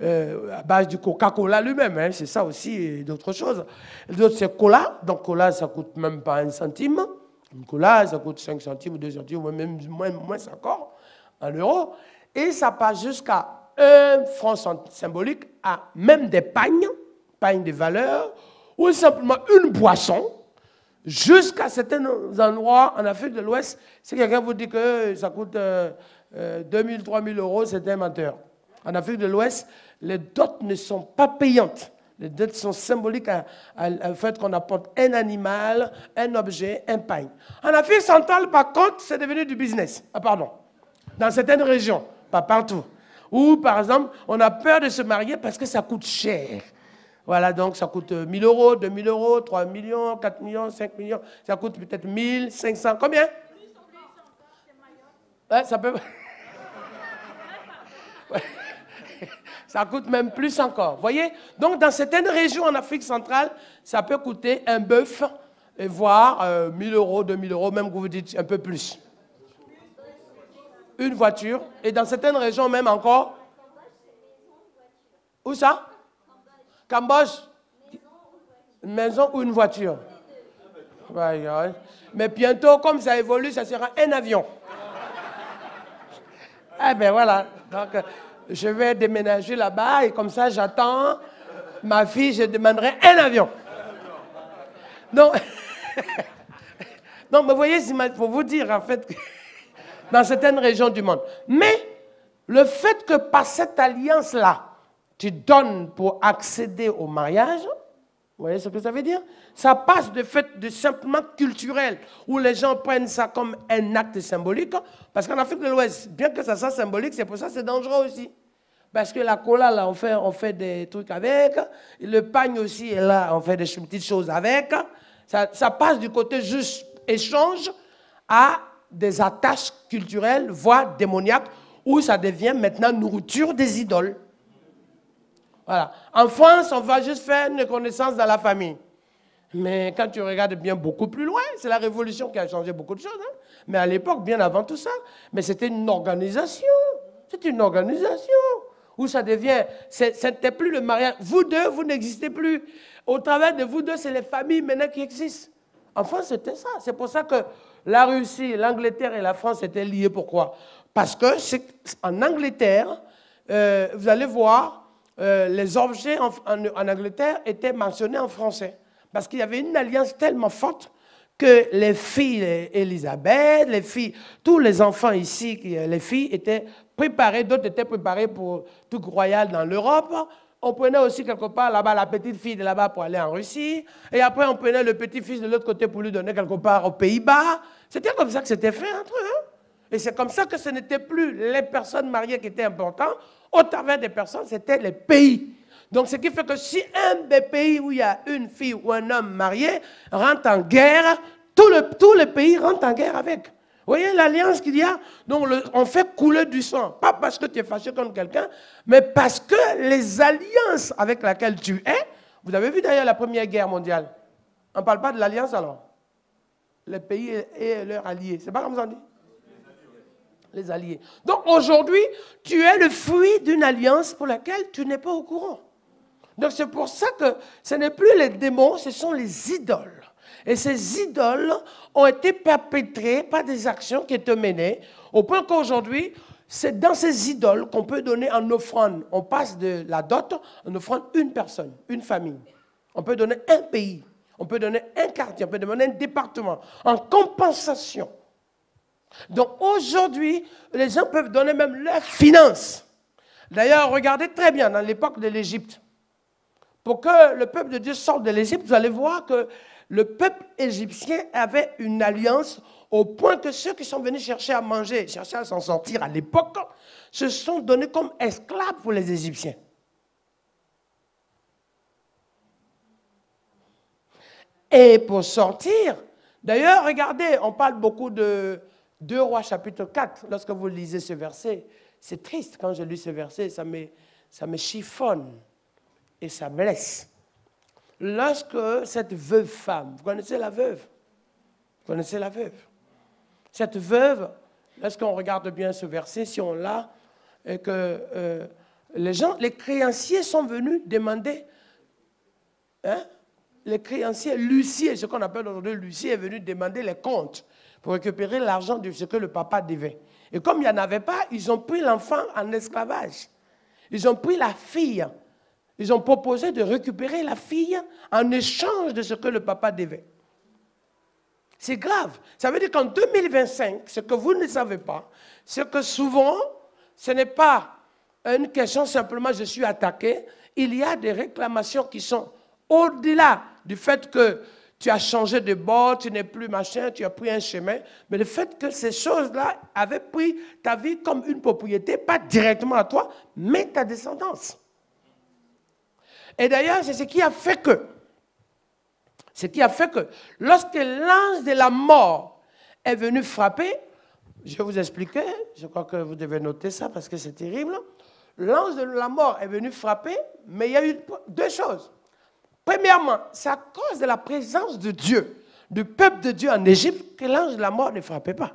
à base du Coca-Cola lui-même. Hein, c'est ça aussi et d'autres choses. D'autres, c'est cola. Donc, cola, ça ne coûte même pas 1 centime. Une cola, ça coûte 5 centimes ou 2 centimes, ou même moins encore, en euros. Et ça passe jusqu'à 1 franc symbolique à même des pagnes de valeur, ou simplement une boisson, jusqu'à certains endroits en Afrique de l'Ouest. Si quelqu'un vous dit que ça coûte 2 000, 3 000 euros, c'est un menteur. En Afrique de l'Ouest, les dots ne sont pas payantes. Les dots sont symboliques au fait qu'on apporte un animal, un objet, un pain. En Afrique centrale, par contre, c'est devenu du business. Ah, pardon. Dans certaines régions, pas partout. Ou, par exemple, on a peur de se marier parce que ça coûte cher. Voilà, donc ça coûte 1 000 euros, 2 000 euros, 3 millions, 4 millions, 5 millions. Ça coûte peut-être 1 500. Combien? Ouais, ça peut... Ça coûte même plus encore. Vous voyez? Donc, dans certaines régions en Afrique centrale, ça peut coûter un bœuf, voire 1 000 euros, 2 000 euros, même que vous dites un peu plus. Une voiture. Et dans certaines régions même encore. Où ça? Cambodge. Une maison ou une voiture. Ouais, ouais. Mais bientôt, comme ça évolue, ça sera un avion. Eh bien voilà. Donc, je vais déménager là-bas et comme ça, j'attends ma fille, je demanderai un avion. Donc, donc, vous voyez, pour vous dire, en fait, dans certaines régions du monde. Mais le fait que par cette alliance-là, tu donnes pour accéder au mariage, vous voyez ce que ça veut dire? Ça passe de fait de simplement culturel, où les gens prennent ça comme un acte symbolique, parce qu'en Afrique de l'Ouest, bien que ça soit symbolique, c'est pour ça que c'est dangereux aussi. Parce que la cola, là, on fait des trucs avec, le pagne aussi, et là, on fait des petites choses avec. Ça passe du côté juste échange à des attaches culturelles, voire démoniaques, où ça devient maintenant nourriture des idoles. Voilà. En France, on va juste faire une connaissance dans la famille. Mais quand tu regardes bien beaucoup plus loin, c'est la révolution qui a changé beaucoup de choses. Hein? Mais à l'époque, bien avant tout ça, mais c'était une organisation. C'est une organisation où ça devient, c'était plus le mariage. Vous deux, vous n'existez plus. Au travers de vous deux, c'est les familles maintenant qui existent. En France, c'était ça. C'est pour ça que la Russie, l'Angleterre et la France étaient liées. Pourquoi? Parce que en Angleterre, vous allez voir, les objets en Angleterre étaient mentionnés en français. Parce qu'il y avait une alliance tellement forte que les filles, Élisabeth, les filles, tous les enfants ici, les filles étaient préparées, d'autres étaient préparées pour tout royal dans l'Europe. On prenait aussi quelque part là-bas la petite fille de là-bas pour aller en Russie. Et après, on prenait le petit-fils de l'autre côté pour lui donner quelque part aux Pays-Bas. C'était comme ça que c'était fait entre eux. Hein? Et c'est comme ça que ce n'était plus les personnes mariées qui étaient importantes. Au travers des personnes, c'était les pays. Donc, ce qui fait que si un des pays où il y a une fille ou un homme marié rentre en guerre, tous les pays rentrent en guerre avec. Vous voyez l'alliance qu'il y a? Donc, on fait couler du sang. Pas parce que tu es fâché contre quelqu'un, mais parce que les alliances avec lesquelles tu es, vous avez vu d'ailleurs la Première Guerre mondiale. On ne parle pas de l'alliance alors? Les pays et leurs alliés. C'est pas comme ça on dit? Les alliés. Donc, aujourd'hui, tu es le fruit d'une alliance pour laquelle tu n'es pas au courant. Donc, c'est pour ça que ce n'est plus les démons, ce sont les idoles. Et ces idoles ont été perpétrées par des actions qui étaient menées, au point qu'aujourd'hui, c'est dans ces idoles qu'on peut donner en offrande. On passe de la dot, on offrande une personne, une famille. On peut donner un pays, on peut donner un quartier, on peut donner un département, en compensation. Donc aujourd'hui, les gens peuvent donner même leurs finances. D'ailleurs, regardez très bien dans l'époque de l'Égypte. Pour que le peuple de Dieu sorte de l'Égypte, vous allez voir que le peuple égyptien avait une alliance au point que ceux qui sont venus chercher à manger, chercher à s'en sortir à l'époque, se sont donnés comme esclaves pour les Égyptiens. Et pour sortir, d'ailleurs, regardez, on parle beaucoup de 2 Rois chapitre 4, lorsque vous lisez ce verset. C'est triste quand je lis ce verset, ça me chiffonne et ça me blesse. Lorsque cette veuve femme, vous connaissez la veuve? Vous connaissez la veuve? Cette veuve, lorsqu'on regarde bien ce verset, si on l'a, et que les créanciers sont venus demander, hein, les créanciers, l'huissier, ce qu'on appelle aujourd'hui l'huissier, est venu demander les comptes pour récupérer l'argent de ce que le papa devait. Et comme il n'y en avait pas, ils ont pris l'enfant en esclavage. Ils ont pris la fille. Ils ont proposé de récupérer la fille en échange de ce que le papa devait. C'est grave. Ça veut dire qu'en 2025, ce que vous ne savez pas, c'est que souvent, ce n'est pas une question simplement je suis attaqué. Il y a des réclamations qui sont au-delà du fait que tu as changé de bord, tu n'es plus machin, tu as pris un chemin. Mais le fait que ces choses-là avaient pris ta vie comme une propriété, pas directement à toi, mais ta descendance. Et d'ailleurs, c'est ce qui a fait que lorsque l'ange de la mort est venu frapper, je vais vous expliquer, je crois que vous devez noter ça parce que c'est terrible. L'ange de la mort est venu frapper, mais il y a eu 2 choses. Premièrement, c'est à cause de la présence de Dieu, du peuple de Dieu en Égypte, que l'ange de la mort ne frappait pas.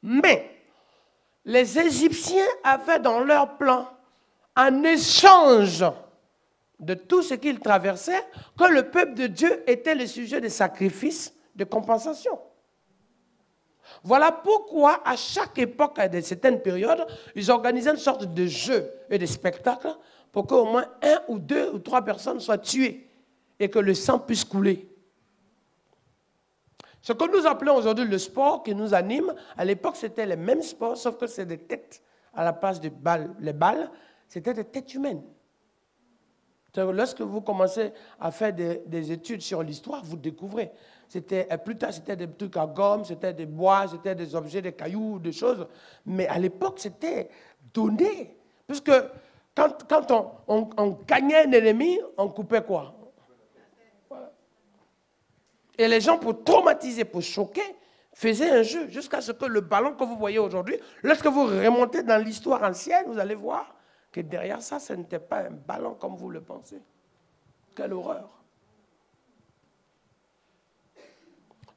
Mais les Égyptiens avaient dans leur plan, en échange de tout ce qu'ils traversaient, que le peuple de Dieu était le sujet de sacrifices, de compensation. Voilà pourquoi, à chaque époque, à de certaines périodes, ils organisaient une sorte de jeu et de spectacle pour qu'au moins 1 ou 2 ou 3 personnes soient tuées. et que le sang puisse couler. Ce que nous appelons aujourd'hui le sport qui nous anime, à l'époque c'était les mêmes sports, sauf que c'est des têtes à la place des balles. Les balles, c'était des têtes humaines. Lorsque vous commencez à faire des études sur l'histoire, vous découvrez. Plus tard, c'était des trucs à gomme, c'était des bois, c'était des objets, des cailloux, des choses. Mais à l'époque, c'était donné. Puisque quand on gagnait un ennemi, on coupait quoi? Voilà. Et les gens, pour traumatiser, pour choquer, faisaient un jeu jusqu'à ce que le ballon que vous voyez aujourd'hui, lorsque vous remontez dans l'histoire ancienne, vous allez voir que derrière ça, ce n'était pas un ballon comme vous le pensez. Quelle horreur.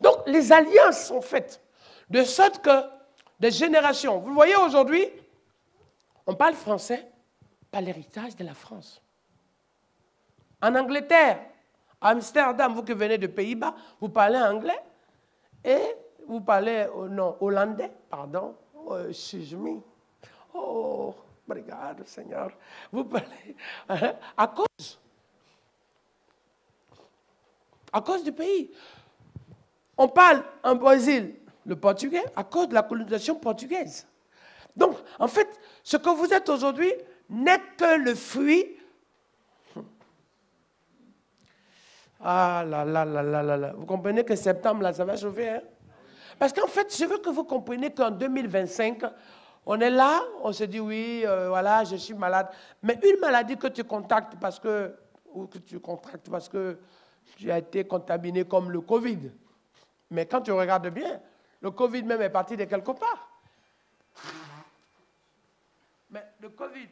Donc, les alliances sont faites de sorte que des générations, vous voyez aujourd'hui, on parle français par l'héritage de la France. En Angleterre, à Amsterdam, vous qui venez de Pays-Bas, vous parlez anglais et vous parlez, non, hollandais, pardon, excuse me. Oh, regarde, Seigneur. Vous parlez à cause du pays. On parle en Brésil le portugais à cause de la colonisation portugaise. Donc, en fait, ce que vous êtes aujourd'hui n'est que le fruit. Ah là là là là là là. Vous comprenez que septembre, là, ça va chauffer, hein? Parce qu'en fait, je veux que vous compreniez qu'en 2025, on est là, on se dit oui, voilà, je suis malade. Mais une maladie que tu contactes ou que tu contractes parce que tu as été contaminé comme le Covid. Mais quand tu regardes bien, le Covid même est parti de quelque part. Mais le Covid,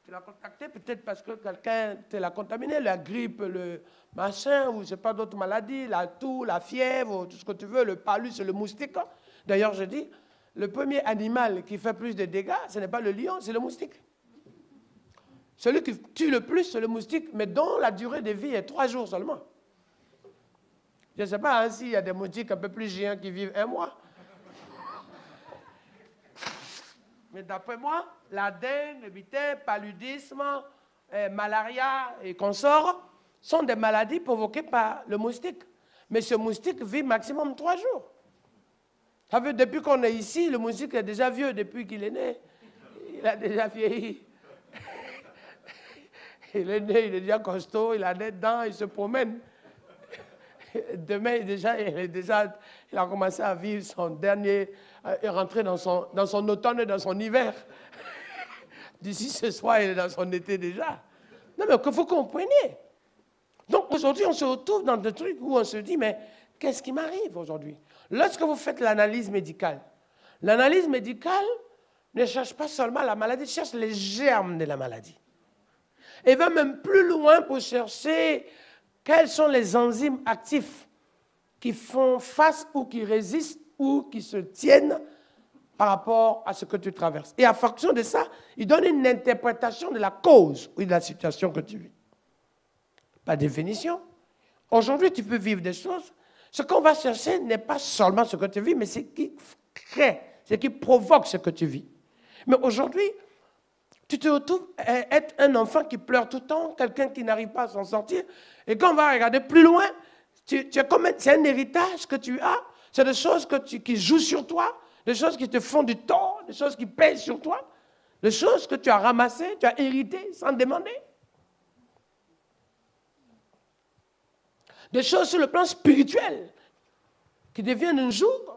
tu l'as contacté peut-être parce que quelqu'un te l'a contaminé, la grippe, le machin, ou je ne sais pas d'autres maladies, la toux, la fièvre, tout ce que tu veux, le palus, le moustique. D'ailleurs, je dis, le premier animal qui fait plus de dégâts, ce n'est pas le lion, c'est le moustique. Celui qui tue le plus, c'est le moustique, mais dont la durée de vie est 3 jours seulement. Je ne sais pas hein, s'il y a des moustiques un peu plus géants qui vivent 1 mois. Mais d'après moi, la dengue, le bitais, paludisme, malaria et consorts sont des maladies provoquées par le moustique. Mais ce moustique vit maximum 3 jours. Ça veut dire depuis qu'on est ici, le moustique est déjà vieux depuis qu'il est né. Il a déjà vieilli. Il est né, il est déjà costaud, il a des dents, il se promène. Demain, il a commencé à vivre son dernier, et rentrer dans son automne et dans son hiver. D'ici ce soir, il est dans son été déjà. Non, mais que vous compreniez. Donc aujourd'hui, on se retrouve dans des trucs où on se dit, mais qu'est-ce qui m'arrive aujourd'hui? Lorsque vous faites l'analyse médicale ne cherche pas seulement la maladie, cherche les germes de la maladie. Et va même plus loin pour chercher quels sont les enzymes actifs qui font face ou qui résistent ou qui se tiennent par rapport à ce que tu traverses. Et à fonction de ça, il donne une interprétation de la cause ou de la situation que tu vis. Par définition, aujourd'hui, tu peux vivre des choses. Ce qu'on va chercher n'est pas seulement ce que tu vis, mais ce qui crée, ce qui provoque ce que tu vis. Mais aujourd'hui, tu te retrouves à être un enfant qui pleure tout le temps, quelqu'un qui n'arrive pas à s'en sortir. Et quand on va regarder plus loin, c'est un héritage que tu as. C'est des choses qui jouent sur toi, des choses qui te font du tort, des choses qui pèsent sur toi, des choses que tu as ramassées, tu as héritées sans demander. Des choses sur le plan spirituel qui deviennent un jour.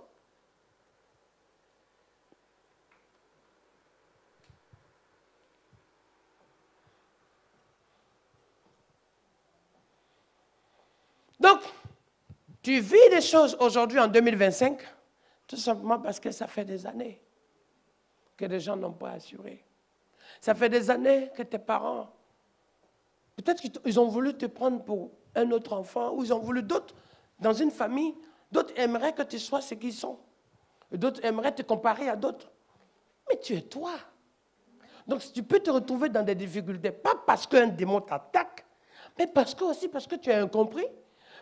Donc, tu vis des choses aujourd'hui en 2025, tout simplement parce que ça fait des années que les gens n'ont pas assuré. Ça fait des années que tes parents, peut-être qu'ils ont voulu te prendre pour un autre enfant, ou ils ont voulu d'autres, dans une famille, d'autres aimeraient que tu sois ce qu'ils sont. D'autres aimeraient te comparer à d'autres. Mais tu es toi. Donc tu peux te retrouver dans des difficultés, pas parce qu'un démon t'attaque, mais parce que tu as incompris,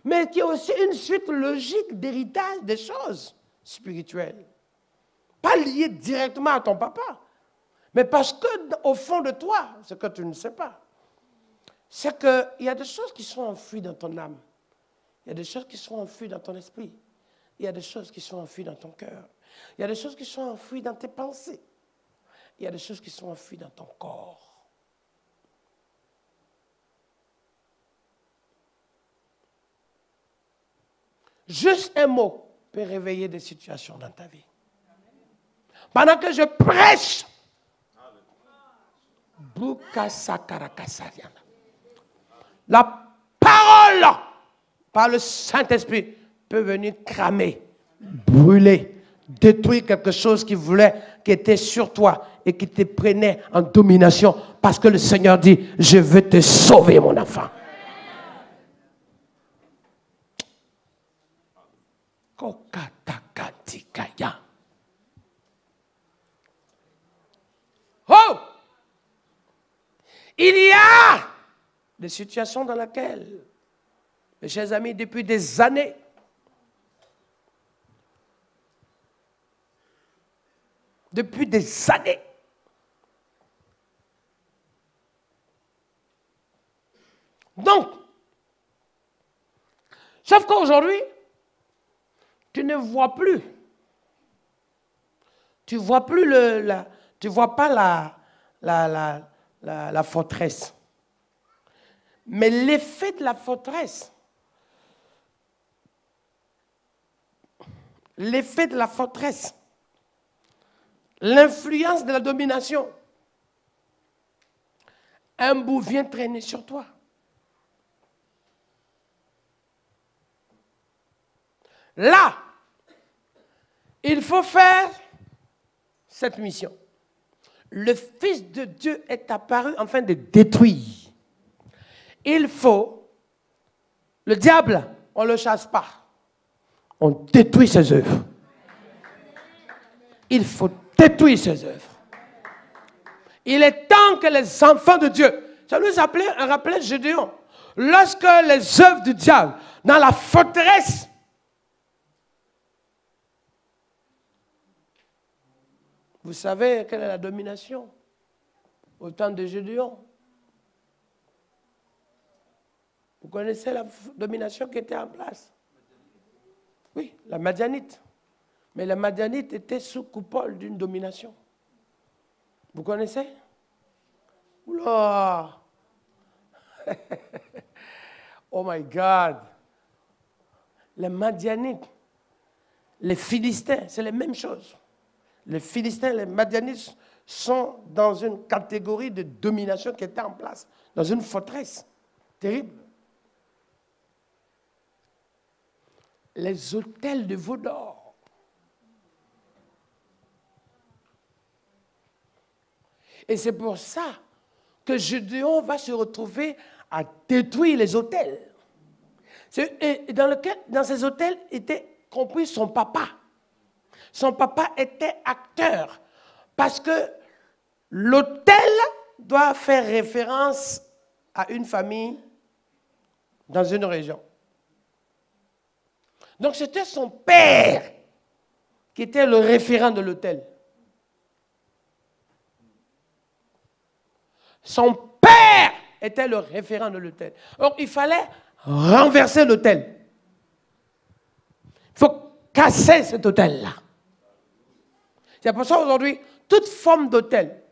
mais qui est aussi une suite logique d'héritage des choses spirituelles. Pas liées directement à ton papa, mais parce qu'au fond de toi, ce que tu ne sais pas. c'est qu'il y a des choses qui sont enfouies dans ton âme. Il y a des choses qui sont enfouies dans ton esprit. Il y a des choses qui sont enfouies dans ton cœur. Il y a des choses qui sont enfouies dans tes pensées. Il y a des choses qui sont enfouies dans ton corps. Juste un mot peut réveiller des situations dans ta vie. Pendant que je prêche, la parole par le Saint-Esprit peut venir cramer, brûler, détruire quelque chose qui était sur toi et qui te prenait en domination parce que le Seigneur dit, je veux te sauver mon enfant. Oh! Il y a des situations dans lesquelles, mes chers amis, depuis des années, donc, sauf qu'aujourd'hui, tu ne vois plus. Tu vois pas la forteresse. Mais l'effet de la forteresse, l'influence de la domination, un bout vient traîner sur toi. Là, il faut faire cette mission. Le Fils de Dieu est apparu afin de détruire. Le diable, on ne le chasse pas. On détruit ses œuvres. Il faut détruire ses œuvres. Il est temps que les enfants de Dieu, ça nous rappelait Gédéon, lorsque les œuvres du diable, dans la forteresse, vous savez quelle est la domination au temps de Gédéon? Vous connaissez la domination qui était en place? Oui, la Madianite. Mais la Madianite était sous coupole d'une domination. Vous connaissez? Oula! Oh my God! Les Madianites, les Philistins, c'est les mêmes choses. Les Philistins, les Madianites sont dans une catégorie de domination qui était en place, dans une forteresse terrible. Les autels de veau d'or. Et c'est pour ça que Gédéon va se retrouver à détruire les autels. Et dans ces autels était compris son papa. Son papa était acteur parce que l'autel doit faire référence à une famille dans une région. Donc c'était son père qui était le référent de l'autel. Son père était le référent de l'autel. Donc il fallait renverser l'autel. Il faut casser cet autel-là. C'est pour ça aujourd'hui, toute forme d'autel,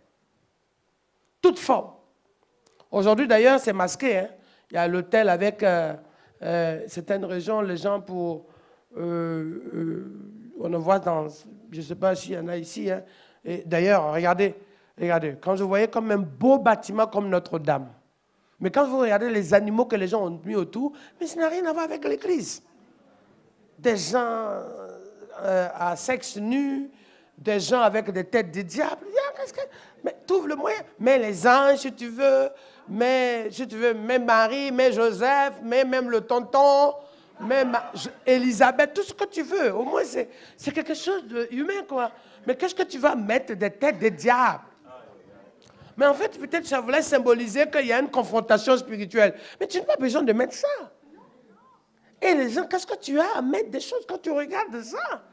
toute forme. Aujourd'hui d'ailleurs, c'est masqué. Hein? Il y a l'autel avec certaines régions, les gens pour... on en voit dans... Je ne sais pas s'il y en a ici. Hein? Et d'ailleurs, regardez, quand vous voyez comme un beau bâtiment comme Notre-Dame, mais quand vous regardez les animaux que les gens ont mis autour, mais ça n'a rien à voir avec l'église. Des gens à sexe nu, des gens avec des têtes de diable. Mais trouve le moyen. Mais les anges, si tu veux, mais Marie, mais Joseph, mais même le tonton, même Élisabeth, tout ce que tu veux. Au moins, c'est quelque chose d'humain, quoi. Mais qu'est-ce que tu vas mettre des têtes de diable? Mais en fait, peut-être ça voulait symboliser qu'il y a une confrontation spirituelle. Mais tu n'as pas besoin de mettre ça. Et les gens, qu'est-ce que tu as à mettre des choses quand tu regardes ça?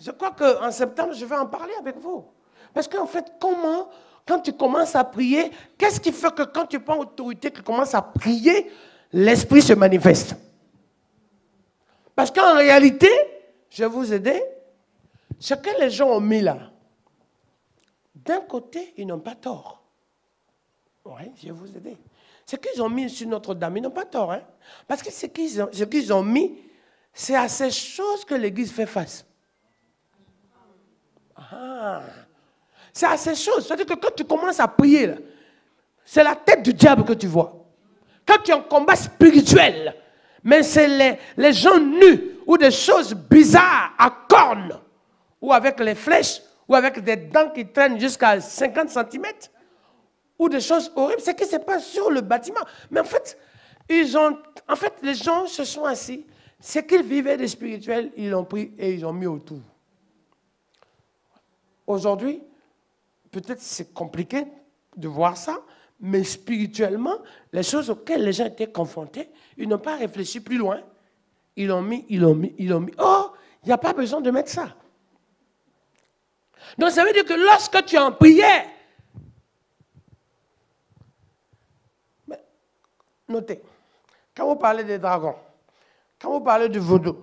Je crois qu'en septembre, je vais en parler avec vous. Parce qu'en fait, quand tu commences à prier, qu'est-ce qui fait que quand tu prends autorité, tu commences à prier, l'Esprit se manifeste? Parce qu'en réalité, je vais vous aider, ce que les gens ont mis là, d'un côté, ils n'ont pas tort. Oui, je vais vous aider. Ce qu'ils ont mis sur Notre-Dame, ils n'ont pas tort. Hein? Parce que ce qu'ils ont mis, c'est à ces choses que l'Église fait face. Ah. C'est à ces choses. C'est-à-dire que quand tu commences à prier, c'est la tête du diable que tu vois. Quand tu es en combat spirituel, mais c'est les gens nus ou des choses bizarres à cornes, ou avec les flèches, ou avec des dents qui traînent jusqu'à 50 cm, ou des choses horribles, c'est que ce n'est pas sur le bâtiment. Mais en fait, les gens se sont assis. Ce qu'ils vivaient de spirituel, ils l'ont pris et ils ont mis autour. Aujourd'hui, peut-être c'est compliqué de voir ça, mais spirituellement, les choses auxquelles les gens étaient confrontés, ils n'ont pas réfléchi plus loin. Ils l'ont mis. Oh, il n'y a pas besoin de mettre ça. Donc ça veut dire que lorsque tu es en prière, notez, quand vous parlez des dragons, quand vous parlez du vaudor,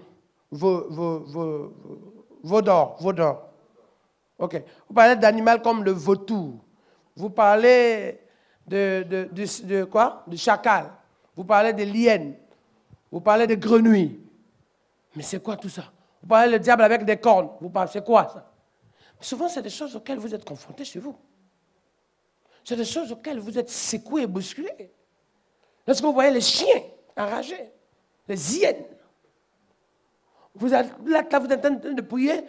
ok, vous parlez d'animal comme le vautour, vous parlez de quoi? Du chacal, vous parlez des liènes, vous parlez des grenouilles. Mais c'est quoi tout ça? Vous parlez du diable avec des cornes, c'est quoi ça? Souvent, c'est des choses auxquelles vous êtes confrontés chez vous. C'est des choses auxquelles vous êtes secoués et bousculés. Lorsque vous voyez les chiens enragés, les hyènes, vous êtes en train de prier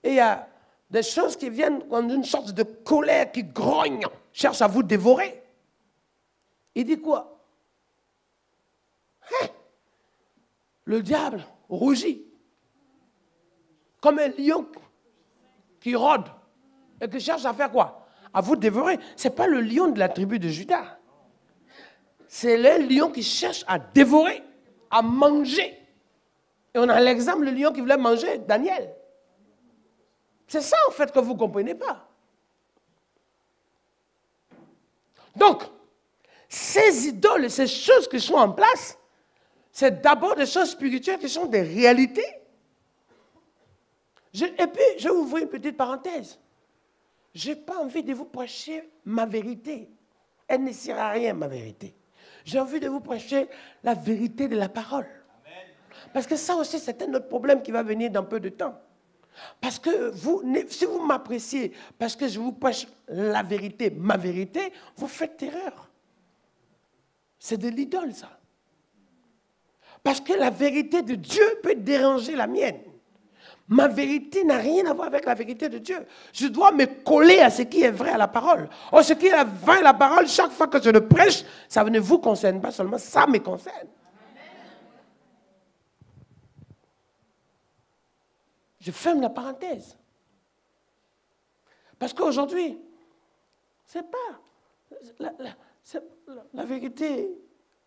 et il y a des choses qui viennent comme une sorte de colère qui grogne, cherche à vous dévorer. Il dit quoi? Hein? Le diable rougit comme un lion qui rôde et qui cherche à faire quoi? À vous dévorer. Ce n'est pas le lion de la tribu de Juda. C'est le lion qui cherche à dévorer, à manger. Et on a l'exemple, le lion qui voulait manger Daniel. C'est ça en fait que vous ne comprenez pas. Donc, ces idoles, ces choses qui sont en place, c'est d'abord des choses spirituelles qui sont des réalités. Et puis, je vais ouvrir une petite parenthèse. Je n'ai pas envie de vous prêcher ma vérité. Elle ne sert à rien, ma vérité. J'ai envie de vous prêcher la vérité de la parole. Amen. Parce que ça aussi, c'est un autre problème qui va venir dans peu de temps. Parce que si vous m'appréciez, parce que je vous prêche la vérité, ma vérité, vous faites erreur. C'est de l'idole, ça. Parce que la vérité de Dieu peut déranger la mienne. Ma vérité n'a rien à voir avec la vérité de Dieu. Je dois me coller à ce qui est vrai à la parole. Or, ce qui est vrai à la parole, chaque fois que je le prêche, ça ne vous concerne pas seulement, ça me concerne. Je ferme la parenthèse. Parce qu'aujourd'hui, c'est pas... La vérité,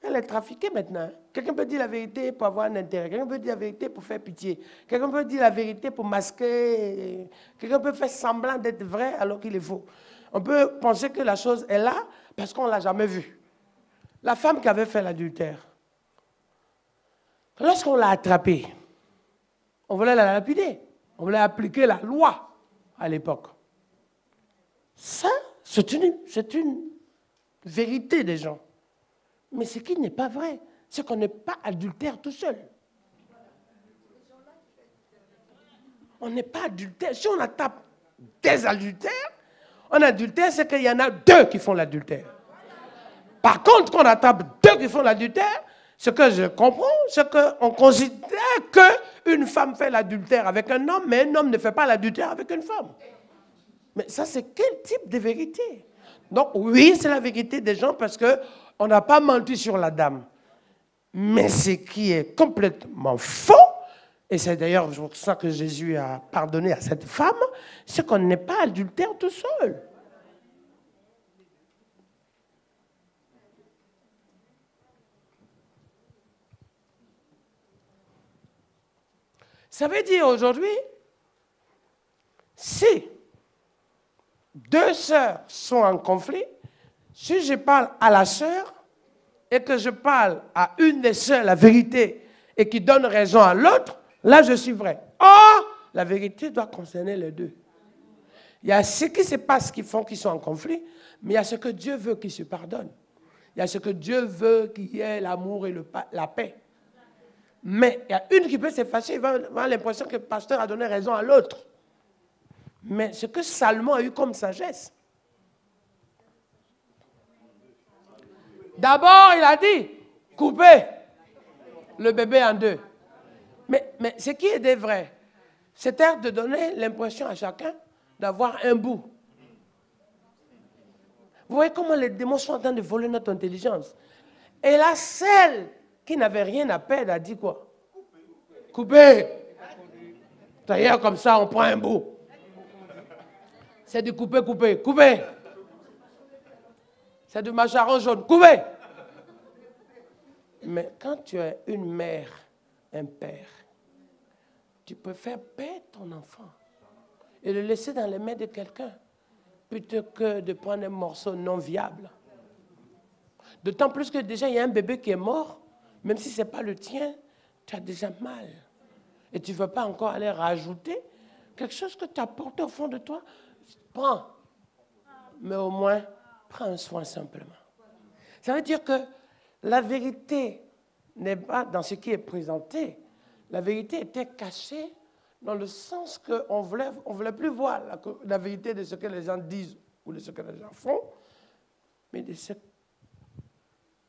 elle est trafiquée maintenant. Quelqu'un peut dire la vérité pour avoir un intérêt. Quelqu'un peut dire la vérité pour faire pitié. Quelqu'un peut dire la vérité pour masquer. Quelqu'un peut faire semblant d'être vrai alors qu'il est faux. On peut penser que la chose est là parce qu'on ne l'a jamais vue. La femme qui avait fait l'adultère, lorsqu'on l'a attrapée, on voulait la lapider. On voulait appliquer la loi à l'époque. Ça, c'est une vérité des gens. Mais ce qui n'est pas vrai, c'est qu'on n'est pas adultère tout seul. On n'est pas adultère. Si on attrape des adultères, en adultère, c'est qu'il y en a deux qui font l'adultère. Par contre, quand on attrape deux qui font l'adultère, ce que je comprends, c'est qu'on considère qu'une femme fait l'adultère avec un homme, mais un homme ne fait pas l'adultère avec une femme. Mais ça, c'est quel type de vérité? Donc, oui, c'est la vérité des gens parce qu'on n'a pas menti sur la dame. Mais ce qui est complètement faux, et c'est d'ailleurs pour ça que Jésus a pardonné à cette femme, c'est qu'on n'est pas adultère tout seul. Ça veut dire aujourd'hui, si deux sœurs sont en conflit, si je parle à la sœur et que je parle à une des sœurs la vérité et qui donne raison à l'autre, là je suis vrai. Or, la vérité doit concerner les deux. Il y a ce qui se passe qui font qu'ils sont en conflit, mais il y a ce que Dieu veut qu'ils se pardonnent. Il y a ce que Dieu veut qu'il y ait l'amour et la paix. Mais il y a une qui peut s'effacer, il va avoir l'impression que le pasteur a donné raison à l'autre. Mais ce que Salomon a eu comme sagesse, d'abord il a dit, coupez le bébé en deux. Mais ce qui est vrai, c'était de donner l'impression à chacun d'avoir un bout. Vous voyez comment les démons sont en train de voler notre intelligence. Et là, celle qui n'avait rien à perdre a dit quoi? Coupez. D'ailleurs, comme ça, on prend un bout. C'est du couper, couper, couper. C'est du macharon jaune, couper. Mais quand tu es une mère, un père, tu peux faire perdre ton enfant et le laisser dans les mains de quelqu'un plutôt que de prendre un morceau non viable. D'autant plus que déjà il y a un bébé qui est mort, même si ce n'est pas le tien, tu as déjà mal. Et tu ne veux pas encore aller rajouter quelque chose que tu as porté au fond de toi. Prends. Mais au moins, prends soin simplement. Ça veut dire que la vérité n'est pas dans ce qui est présenté. La vérité était cachée dans le sens qu'on ne voulait plus voir la vérité de ce que les gens disent ou de ce que les gens font, mais de ce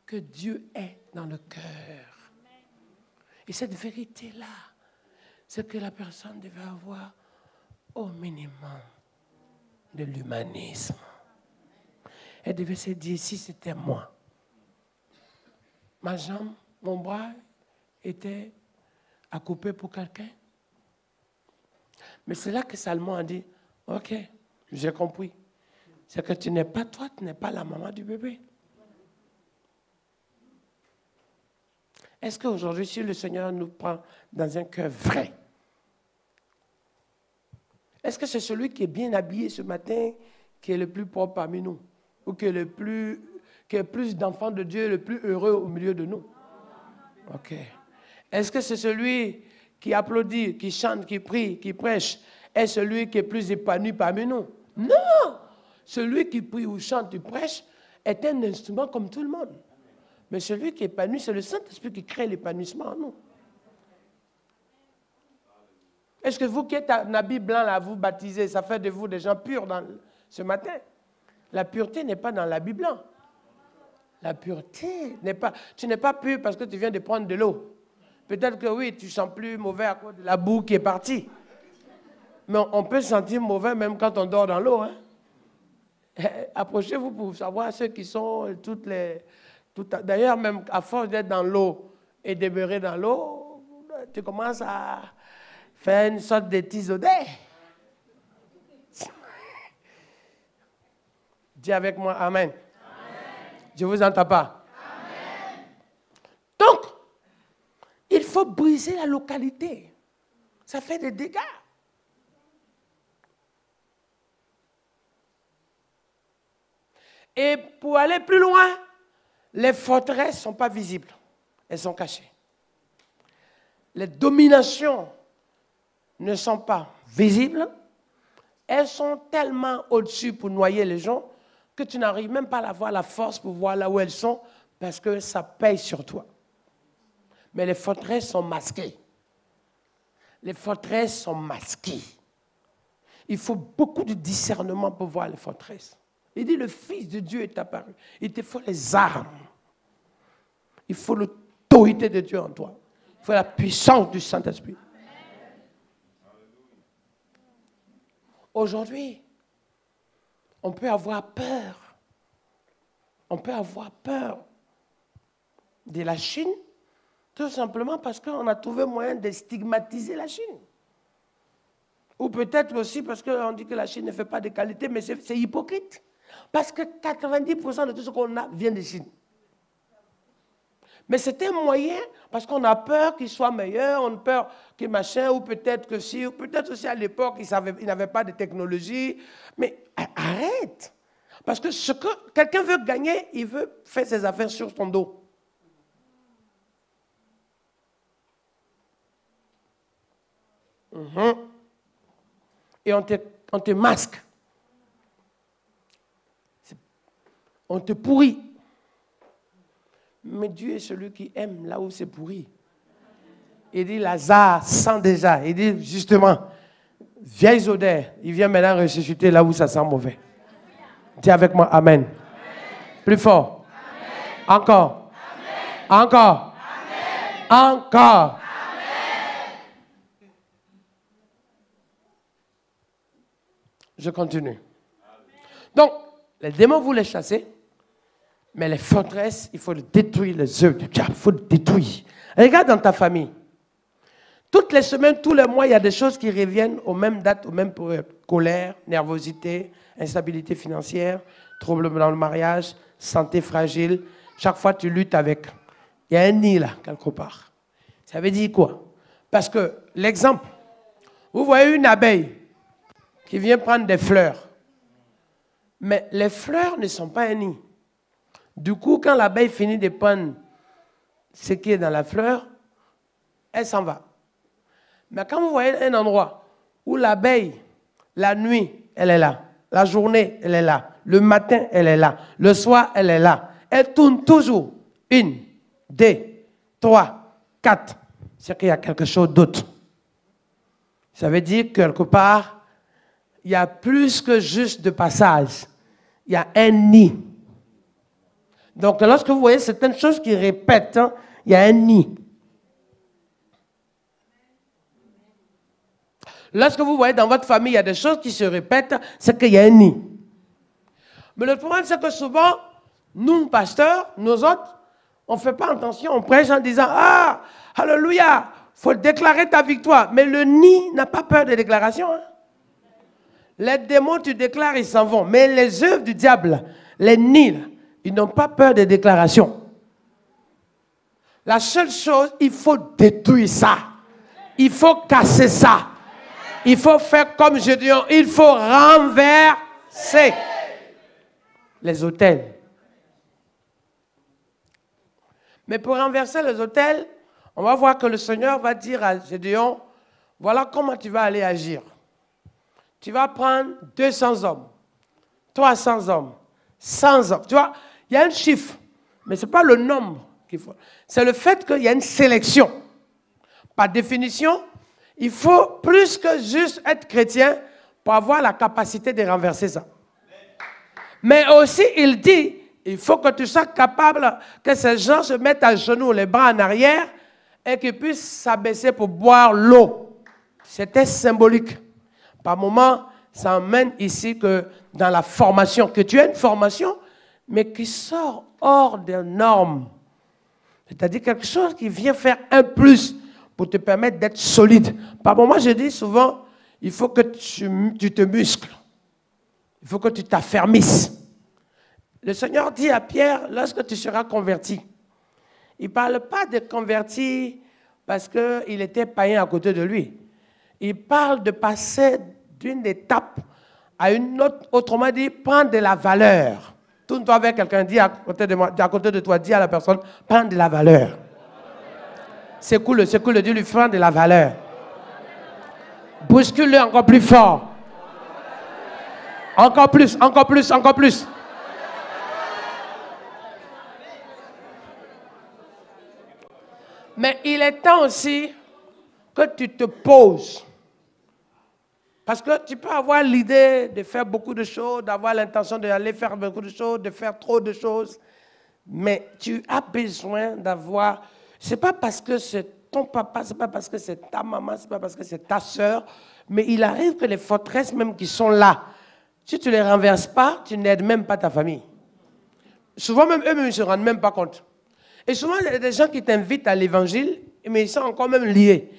que Dieu est dans le cœur. Et cette vérité-là, c'est que la personne devait avoir au minimum de l'humanisme. Elle devait se dire, si c'était moi, ma jambe, mon bras était à couper pour quelqu'un. Mais c'est là que Salomon a dit, ok, j'ai compris. C'est que tu n'es pas toi, tu n'es pas la maman du bébé. Est-ce qu'aujourd'hui, si le Seigneur nous prend dans un cœur vrai, est-ce que c'est celui qui est bien habillé ce matin qui est le plus propre parmi nous? Ou qui est le plus d'enfants de Dieu, le plus heureux au milieu de nous? Ok. Est-ce que c'est celui qui applaudit, qui chante, qui prie, qui prêche, est celui qui est plus épanoui parmi nous? Non! Celui qui prie ou chante ou prêche est un instrument comme tout le monde. Mais celui qui est épanoui, c'est le Saint-Esprit qui crée l'épanouissement en nous. Est-ce que vous qui êtes un habit blanc, là, vous baptisez, ça fait de vous des gens purs ce matin? La pureté n'est pas dans l'habit blanc. La pureté n'est pas... Tu n'es pas pur parce que tu viens de prendre de l'eau. Peut-être que oui, tu ne sens plus mauvais à cause de la boue qui est partie. Mais on peut se sentir mauvais même quand on dort dans l'eau. Hein? Approchez-vous pour savoir ceux qui sont d'ailleurs, même à force d'être dans l'eau et demeurer dans l'eau, tu commences à faire une sorte de petits odeurs. Dis avec moi, Amen. Amen. Je ne vous entends pas. Amen. Donc, il faut briser la localité. Ça fait des dégâts. Et pour aller plus loin, les forteresses ne sont pas visibles. Elles sont cachées. Les dominations ne sont pas visibles. Elles sont tellement au-dessus pour noyer les gens que tu n'arrives même pas à avoir la force pour voir là où elles sont parce que ça paye sur toi. Mais les forteresses sont masquées. Les forteresses sont masquées. Il faut beaucoup de discernement pour voir les forteresses. Il dit, le Fils de Dieu est apparu. Il te faut les armes. Il faut l'autorité de Dieu en toi. Il faut la puissance du Saint-Esprit. Aujourd'hui, on peut avoir peur. On peut avoir peur de la Chine, tout simplement parce qu'on a trouvé moyen de stigmatiser la Chine. Ou peut-être aussi parce qu'on dit que la Chine ne fait pas de qualité, mais c'est hypocrite. Parce que 90% de tout ce qu'on a vient de Chine. Mais c'était un moyen, parce qu'on a peur qu'il soit meilleur, on a peur qu'il machin, ou peut-être que si, ou peut-être aussi à l'époque, il n'avait pas de technologie. Mais arrête. Parce que ce que quelqu'un veut gagner, il veut faire ses affaires sur ton dos. Et on te masque. On te pourrit. Mais Dieu est celui qui aime là où c'est pourri. Il dit, Lazare sent déjà. Il dit, justement, vieilles odeurs, il vient maintenant ressusciter là où ça sent mauvais. Dis avec moi, Amen. Amen. Plus fort. Amen. Encore. Amen. Encore. Amen. Encore. Amen. Je continue. Donc, les démons, vous les chassez, mais les forteresses, il faut les détruire, les œuvres du diable, il faut les détruire. Regarde dans ta famille. Toutes les semaines, tous les mois, il y a des choses qui reviennent aux mêmes dates, aux mêmes colère, nervosité, instabilité financière, troubles dans le mariage, santé fragile. Chaque fois, tu luttes avec. Il y a un nid là, quelque part. Ça veut dire quoi? Parce que, l'exemple, vous voyez une abeille qui vient prendre des fleurs. Mais les fleurs ne sont pas un nid. Du coup, quand l'abeille finit de prendre ce qui est dans la fleur, elle s'en va. Mais quand vous voyez un endroit où l'abeille, la nuit, elle est là. La journée, elle est là. Le matin, elle est là. Le soir, elle est là. Elle tourne toujours. 1, 2, 3, 4. C'est qu'il y a quelque chose d'autre. Ça veut dire que quelque part, il y a plus que juste de passage. Il y a un nid. Donc, lorsque vous voyez certaines choses qui répètent, il y a un nid. Lorsque vous voyez dans votre famille, il y a des choses qui se répètent, c'est qu'il y a un nid. Mais le problème, c'est que souvent, nous, pasteurs, nous autres, on ne fait pas attention, on prêche en disant, ah, alléluia, il faut déclarer ta victoire. Mais le nid n'a pas peur des déclarations. Hein? Les démons, tu déclares, ils s'en vont. Mais les œuvres du diable, les nids, ils n'ont pas peur des déclarations. La seule chose, il faut détruire ça. Il faut casser ça. Il faut faire comme Gédéon. Il faut renverser les autels. Mais pour renverser les autels, on va voir que le Seigneur va dire à Gédéon, voilà comment tu vas aller agir. Tu vas prendre 200 hommes, 300 hommes, 100 hommes. Tu vois, il y a un chiffre, mais ce n'est pas le nombre qu'il faut. C'est le fait qu'il y a une sélection. Par définition, il faut plus que juste être chrétien pour avoir la capacité de renverser ça. Mais aussi, il dit, il faut que tu sois capable que ces gens se mettent à genoux, les bras en arrière, et qu'ils puissent s'abaisser pour boire l'eau. C'était symbolique. Par moment, ça emmène ici que dans la formation, que tu as une formation, mais qui sort hors des normes. C'est-à-dire quelque chose qui vient faire un plus pour te permettre d'être solide. Par moment, je dis souvent, il faut que tu te muscles. Il faut que tu t'affermisses. Le Seigneur dit à Pierre, lorsque tu seras converti, il ne parle pas de converti parce qu'il était païen à côté de lui. Il parle de passer d'une étape à une autre, autrement dit, prendre de la valeur. Tourne-toi avec quelqu'un, dis à côté de toi, dis à la personne, prends de la valeur. Secoue-le, dis-lui, prends de la valeur. Bouscule-le encore plus fort. Encore plus, encore plus, encore plus. Mais il est temps aussi que tu te poses. Parce que tu peux avoir l'idée de faire beaucoup de choses, d'avoir l'intention d'aller faire beaucoup de choses, de faire trop de choses. Mais tu as besoin d'avoir... Ce n'est pas parce que c'est ton papa, ce n'est pas parce que c'est ta maman, ce n'est pas parce que c'est ta soeur. Mais il arrive que les forteresses même qui sont là, si tu ne les renverses pas, tu n'aides même pas ta famille. Souvent même, eux-mêmes ne se rendent même pas compte. Et souvent, il y a des gens qui t'invitent à l'évangile, mais ils sont encore même liés.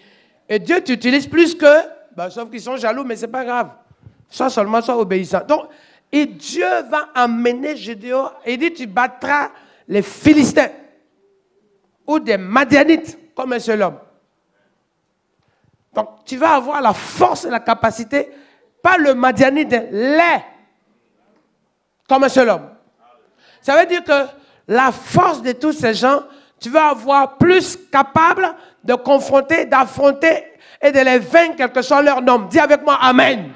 Et Dieu t'utilise plus que, sauf qu'ils sont jaloux, mais ce n'est pas grave. Sois obéissant. Donc, et Dieu va amener Gédéon, et il dit, tu battras les Philistins. ou des Madianites comme un seul homme. Donc, tu vas avoir la force et la capacité, pas le Madianite, les, comme un seul homme. Ça veut dire que la force de tous ces gens, tu vas avoir plus capable de confronter, d'affronter et de les vaincre, quel que soit leur nom. Dis avec moi, Amen. Amen.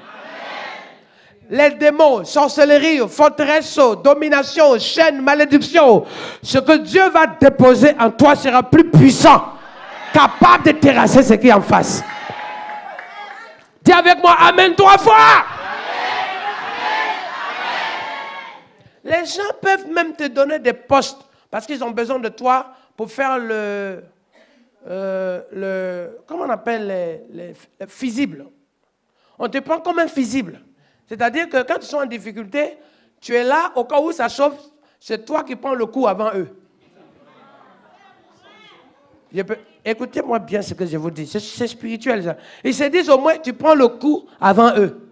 Les démons, sorcellerie, forteresse, domination, chaîne, malédiction, ce que Dieu va déposer en toi sera plus puissant, capable de terrasser ce qui est en face. Dis avec moi, Amen 3 fois. Les gens peuvent même te donner des postes parce qu'ils ont besoin de toi pour faire comment on appelle les fusibles. On te prend comme un fusible. C'est-à-dire que quand ils sont en difficulté, tu es là au cas où ça chauffe, c'est toi qui prends le coup avant eux. Écoutez-moi bien ce que je vous dis, c'est spirituel ça. Ils se disent au moins tu prends le coup avant eux.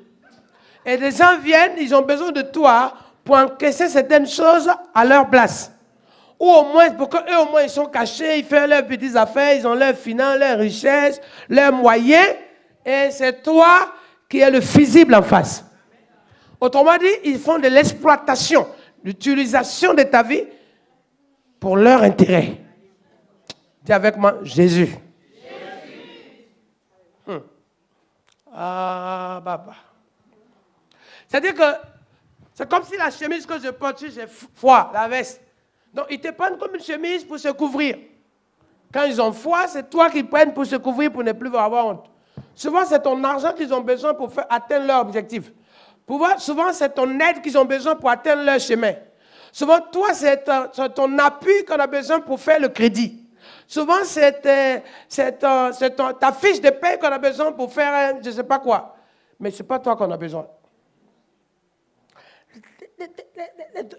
Et les gens viennent, ils ont besoin de toi pour encaisser certaines choses à leur place. Ou au moins, pour qu'eux au moins ils sont cachés, ils font leurs petites affaires, ils ont leurs finances, leurs richesses, leurs moyens. Et c'est toi qui es le fusible en face. Autrement dit, ils font de l'exploitation, l'utilisation de ta vie pour leur intérêt. Dis avec moi, Jésus. Ah, baba. C'est-à-dire que c'est comme si la chemise que je porte, j'ai froid, la veste. Donc, ils te prennent comme une chemise pour se couvrir. Quand ils ont froid, c'est toi qui prennent pour se couvrir pour ne plus avoir honte. Souvent, c'est ton argent qu'ils ont besoin pour faire atteindre leur objectif. Souvent, c'est ton aide qu'ils ont besoin pour atteindre leur chemin. Souvent, toi, c'est ton appui qu'on a besoin pour faire le crédit. Souvent, c'est ta fiche de paie qu'on a besoin pour faire je ne sais pas quoi. Mais ce n'est pas toi qu'on a besoin.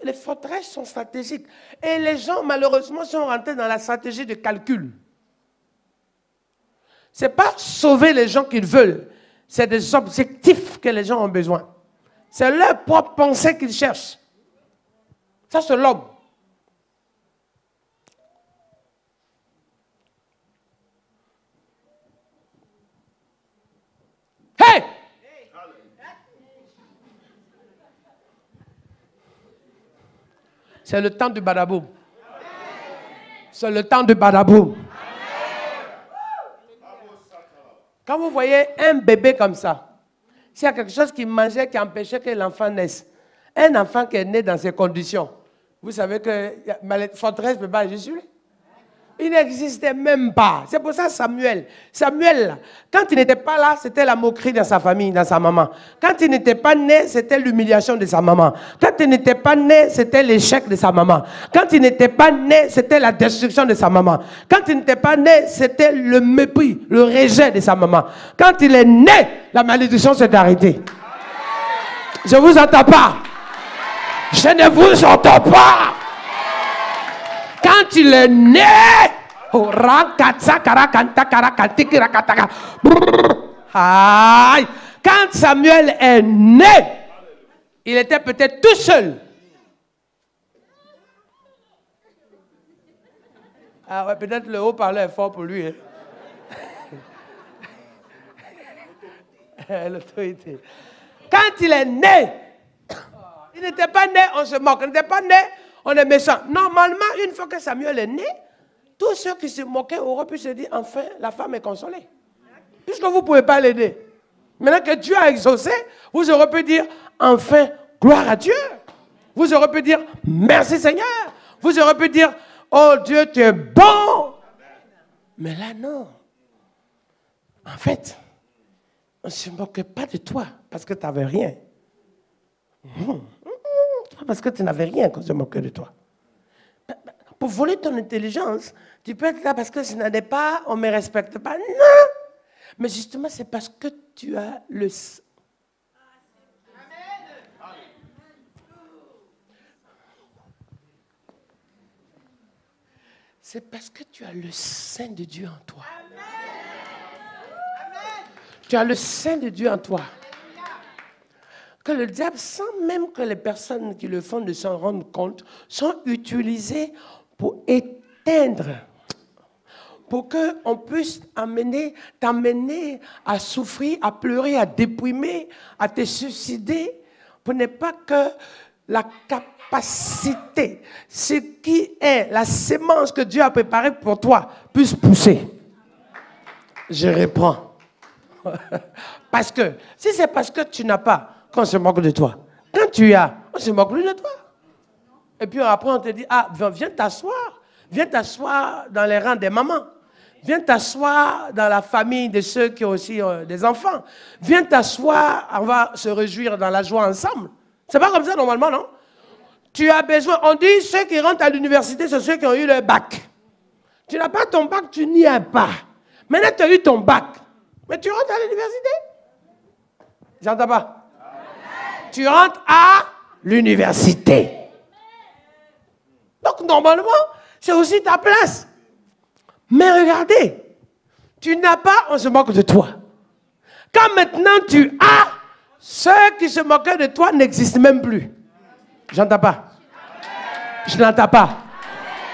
Les forteresses sont stratégiques. Et les gens, malheureusement, sont rentrés dans la stratégie de calcul. Ce n'est pas sauver les gens qu'ils veulent. C'est des objectifs que les gens ont besoin. C'est leur propre pensée qu'ils cherchent. Ça, c'est l'homme. Hey! C'est le temps du badaboum. C'est le temps du badaboum. Quand vous voyez un bébé comme ça, s'il y a quelque chose qui mangeait, qui empêchait que l'enfant naisse, un enfant qui est né dans ces conditions, vous savez que la forteresse ne peut pas agir sur lui. Il n'existait même pas. C'est pour ça Samuel, quand il n'était pas là, c'était la moquerie dans sa famille, dans sa maman. Quand il n'était pas né, c'était l'humiliation de sa maman. Quand il n'était pas né, c'était l'échec de sa maman. Quand il n'était pas né, c'était la destruction de sa maman. Quand il n'était pas né, c'était le mépris, le rejet de sa maman. Quand il est né, la malédiction s'est arrêtée. Je ne vous entends pas. Je ne vous entends pas. Quand il est né, quand Samuel est né, il était peut-être tout seul. Ah ouais, peut-être le haut-parleur est fort pour lui. Hein? L'autorité. Quand il est né, il n'était pas né, on se moque. Il n'était pas né, on est méchant. Normalement, une fois que Samuel est né, tous ceux qui se moquaient auraient pu se dire, enfin, la femme est consolée. Puisque vous ne pouvez pas l'aider. Maintenant que Dieu a exaucé, vous aurez pu dire, enfin, gloire à Dieu. Vous aurez pu dire, merci Seigneur. Vous aurez pu dire, oh Dieu, tu es bon. Mais là, non. En fait, on ne se moquait pas de toi parce que tu n'avais rien. Pas parce que tu n'avais rien qu'on se moquait de toi. Pour voler ton intelligence, tu peux être là parce que je n'en ai pas, on ne me respecte pas. Non! Mais justement, c'est parce que tu as le... C'est parce que tu as le sein de Dieu en toi. Tu as le sein de Dieu en toi. Que le diable, sans même que les personnes qui le font ne s'en rendent compte, sont utilisées pour éteindre pour qu'on puisse t'amener à souffrir, à pleurer, à déprimer, à te suicider, pour ne pas que la capacité, ce qui est la sémence que Dieu a préparée pour toi, puisse pousser. Je reprends. Parce que, si c'est parce que tu n'as pas, qu'on se moque de toi. Quand tu as, on se moque plus de toi. Et puis après, on te dit, ah, viens t'asseoir. Viens t'asseoir dans les rangs des mamans. Viens t'asseoir dans la famille de ceux qui ont aussi des enfants. Viens t'asseoir, on va se réjouir dans la joie ensemble. C'est pas comme ça normalement, non? Tu as besoin, on dit ceux qui rentrent à l'université, c'est ceux qui ont eu le bac. Tu n'as pas ton bac, tu n'y es pas. Maintenant, tu as eu ton bac. Mais tu rentres à l'université? J'entends pas. Tu rentres à l'université. Donc, normalement, c'est aussi ta place. Mais regardez, tu n'as pas, on se moque de toi. Quand maintenant tu as, ceux qui se moquaient de toi n'existent même plus. J'entends pas. Je n'entends pas.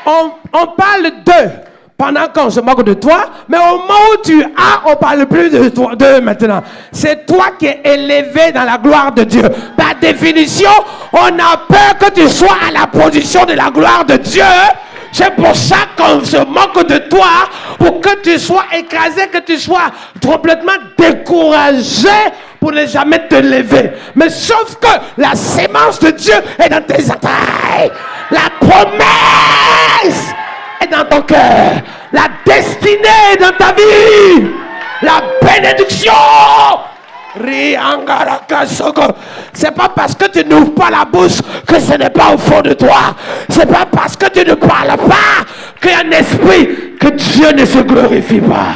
On parle d'eux pendant qu'on se moque de toi, mais au moment où tu as, on ne parle plus de toi, d'eux maintenant. C'est toi qui es élevé dans la gloire de Dieu. Par définition, on a peur que tu sois à la position de la gloire de Dieu. C'est pour ça qu'on se moque de toi, pour que tu sois écrasé, que tu sois complètement découragé pour ne jamais te lever. Mais sauf que la sémence de Dieu est dans tes entrailles. La promesse est dans ton cœur. La destinée est dans ta vie. La bénédiction. C'est pas parce que tu n'ouvres pas la bouche que ce n'est pas au fond de toi. C'est pas parce que tu ne parles pas qu'il y a un esprit que Dieu ne se glorifie pas.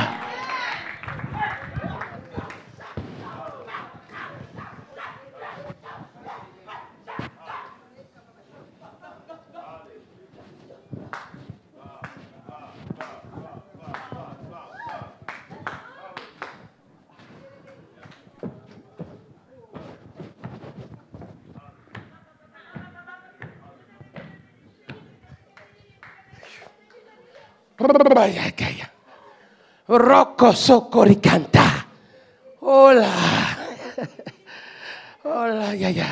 Rocco socoricanta. Hola. Hola, ya, ya.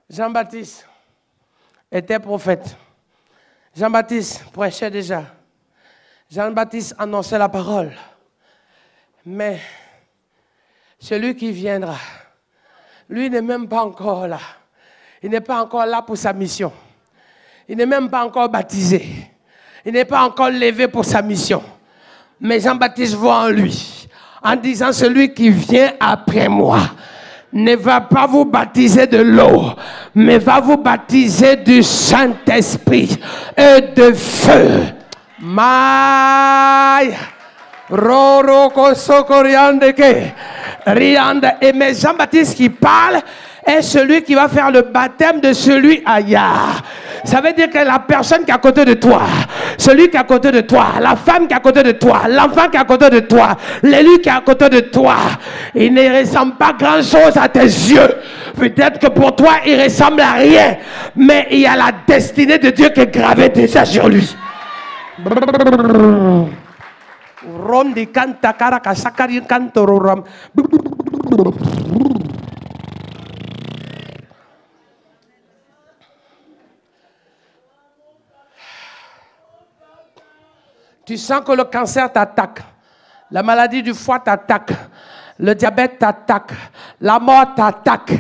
Jean-Baptiste était prophète. Jean-Baptiste prêchait déjà. Jean-Baptiste annonçait la parole. Mais celui qui viendra, lui n'est même pas encore là. Il n'est pas encore là pour sa mission. Il n'est même pas encore baptisé. Il n'est pas encore levé pour sa mission. Mais Jean-Baptiste voit en lui, en disant, celui qui vient après moi ne va pas vous baptiser de l'eau, mais va vous baptiser du Saint-Esprit et de feu. Maï. Roro sokoriande ke riande. Et mais Jean-Baptiste qui parle est celui qui va faire le baptême de celui ailleurs. Ça veut dire que la personne qui est à côté de toi, celui qui est à côté de toi, la femme qui est à côté de toi, l'enfant qui est à côté de toi, l'élu qui est à côté de toi, il ne ressemble pas grand chose à tes yeux. Peut-être que pour toi il ressemble à rien, mais il y a la destinée de Dieu qui est gravée déjà sur lui. Rondi canta caraka sakari cantororam. Tu sens que le cancer t'attaque, la maladie du foie t'attaque, le diabète t'attaque, la mort t'attaque.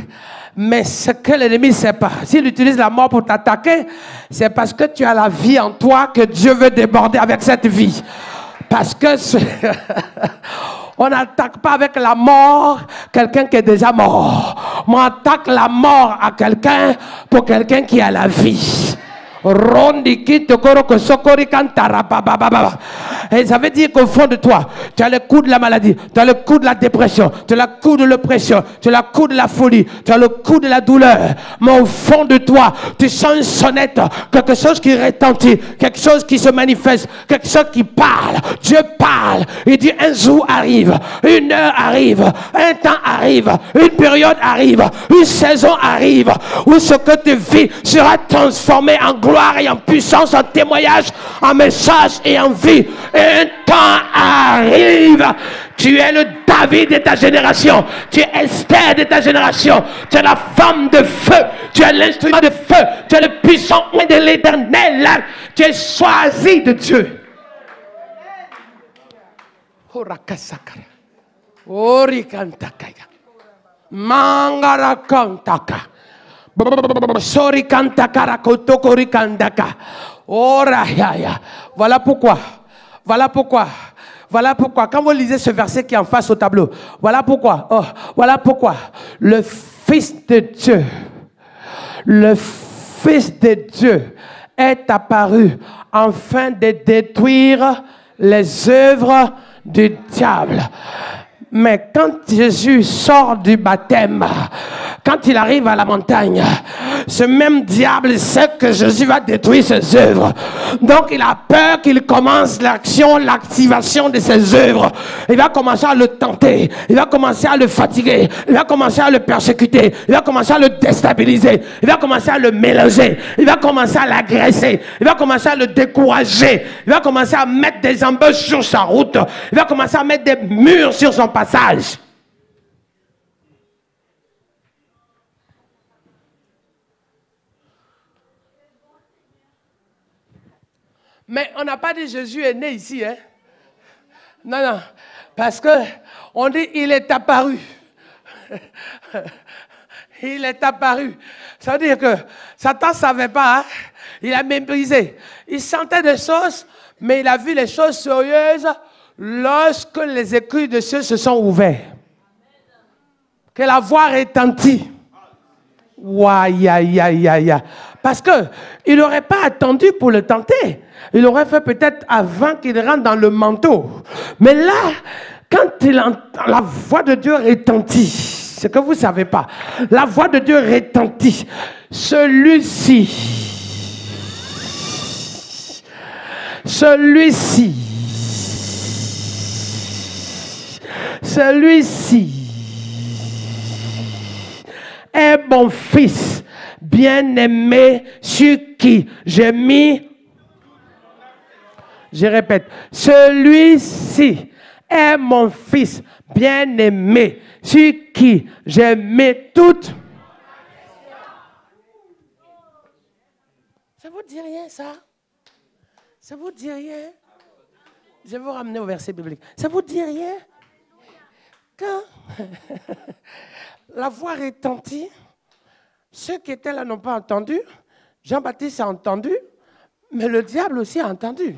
Mais ce que l'ennemi ne sait pas, s'il utilise la mort pour t'attaquer, c'est parce que tu as la vie en toi que Dieu veut déborder avec cette vie. Parce que on n'attaque pas avec la mort quelqu'un qui est déjà mort. On attaque la mort à quelqu'un pour quelqu'un qui a la vie. Et ça veut dire qu'au fond de toi, tu as le coup de la maladie, tu as le coup de la dépression, tu as le coup de l'oppression, tu as le coup de la folie, tu as le coup de la douleur. Mais au fond de toi, tu sens une sonnette, quelque chose qui retentit, quelque chose qui se manifeste, quelque chose qui parle. Dieu parle. parle. Il dit un jour arrive, une heure arrive, un temps arrive, une période arrive, une saison arrive où ce que tu vis sera transformé en gloire et en puissance, en témoignage, en message et en vie. Et un temps arrive. Tu es le David de ta génération. Tu es Esther de ta génération. Tu es la femme de feu. Tu es l'instrument de feu. Tu es le puissant de l'Éternel. Tu es choisi de Dieu. Voilà pourquoi. Voilà pourquoi. Voilà pourquoi, quand vous lisez ce verset qui est en face au tableau, voilà pourquoi, voilà pourquoi le Fils de Dieu est apparu afin de détruire les œuvres du diable. Mais quand Jésus sort du baptême, quand il arrive à la montagne, ce même diable sait que Jésus va détruire ses œuvres. Donc il a peur qu'il commence l'action, l'activation de ses œuvres. Il va commencer à le tenter, il va commencer à le fatiguer, il va commencer à le persécuter, il va commencer à le déstabiliser, il va commencer à le mélanger, il va commencer à l'agresser, il va commencer à le décourager, il va commencer à mettre des embûches sur sa route, il va commencer à mettre des murs sur son passage. Mais on n'a pas dit Jésus est né ici, hein? Non, non. Parce que on dit il est apparu. Il est apparu. Ça veut dire que Satan ne savait pas, hein? Il a méprisé. Il sentait des choses, mais il a vu les choses sérieuses lorsque les écrits de cieux se sont ouverts. Que la voix retentit. Parce qu'il n'aurait pas attendu pour le tenter. Il aurait fait peut-être avant qu'il rentre dans le manteau. Mais là, quand il entend la voix de Dieu retentit, ce que vous ne savez pas, la voix de Dieu retentit. Celui-ci, est mon fils bien-aimé sur qui j'ai mis. Je répète, celui-ci est mon fils bien-aimé sur qui j'ai mis toute. Ça vous dit rien, ça? Ça vous dit rien? Je vais vous ramener au verset biblique. Ça vous dit rien? Quand la voix retentit, ceux qui étaient là n'ont pas entendu. Jean-Baptiste a entendu, mais le diable aussi a entendu.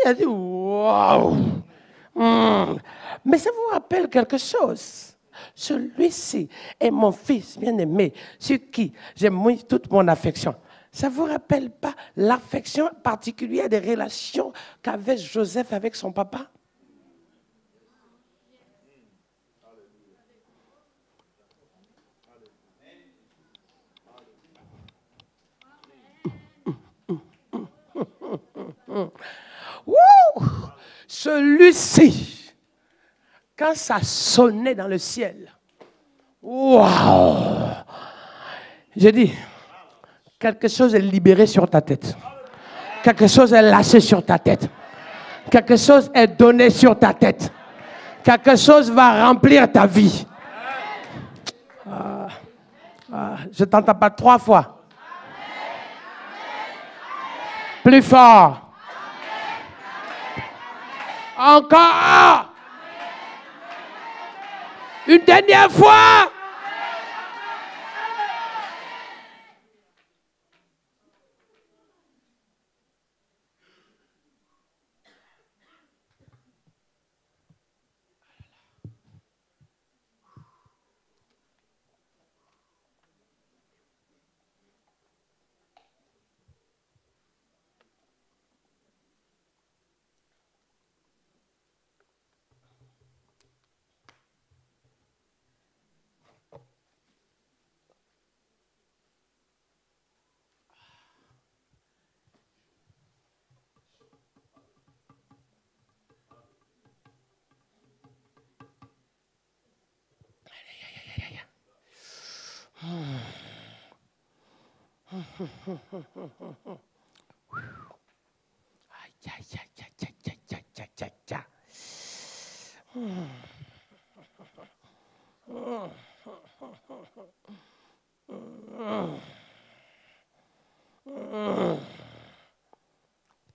Il a dit, waouh! Mais ça vous rappelle quelque chose. Celui-ci est mon fils bien-aimé, sur qui j'ai mis toute mon affection. Ça ne vous rappelle pas l'affection particulière des relations qu'avait Joseph avec son papa? Celui-ci, quand ça sonnait dans le ciel, waouh! J'ai dit, quelque chose est libéré sur ta tête. Quelque chose est lâché sur ta tête. Quelque chose est donné sur ta tête. Quelque chose va remplir ta vie. Je ne t'entends pas 3 fois. Plus fort. Encore. Une dernière fois.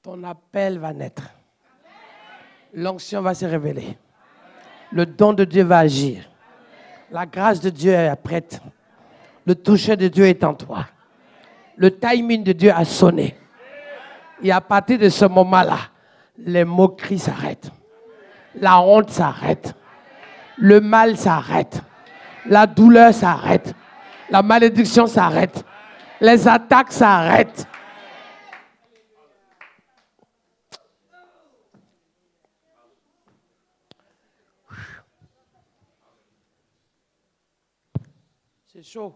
Ton appel va naître. L'onction va se révéler. Le don de Dieu va agir. La grâce de Dieu est prête. Le toucher de Dieu est en toi. Le timing de Dieu a sonné. Et à partir de ce moment-là, les moqueries s'arrêtent. La honte s'arrête. Le mal s'arrête. La douleur s'arrête. La malédiction s'arrête. Les attaques s'arrêtent. C'est chaud.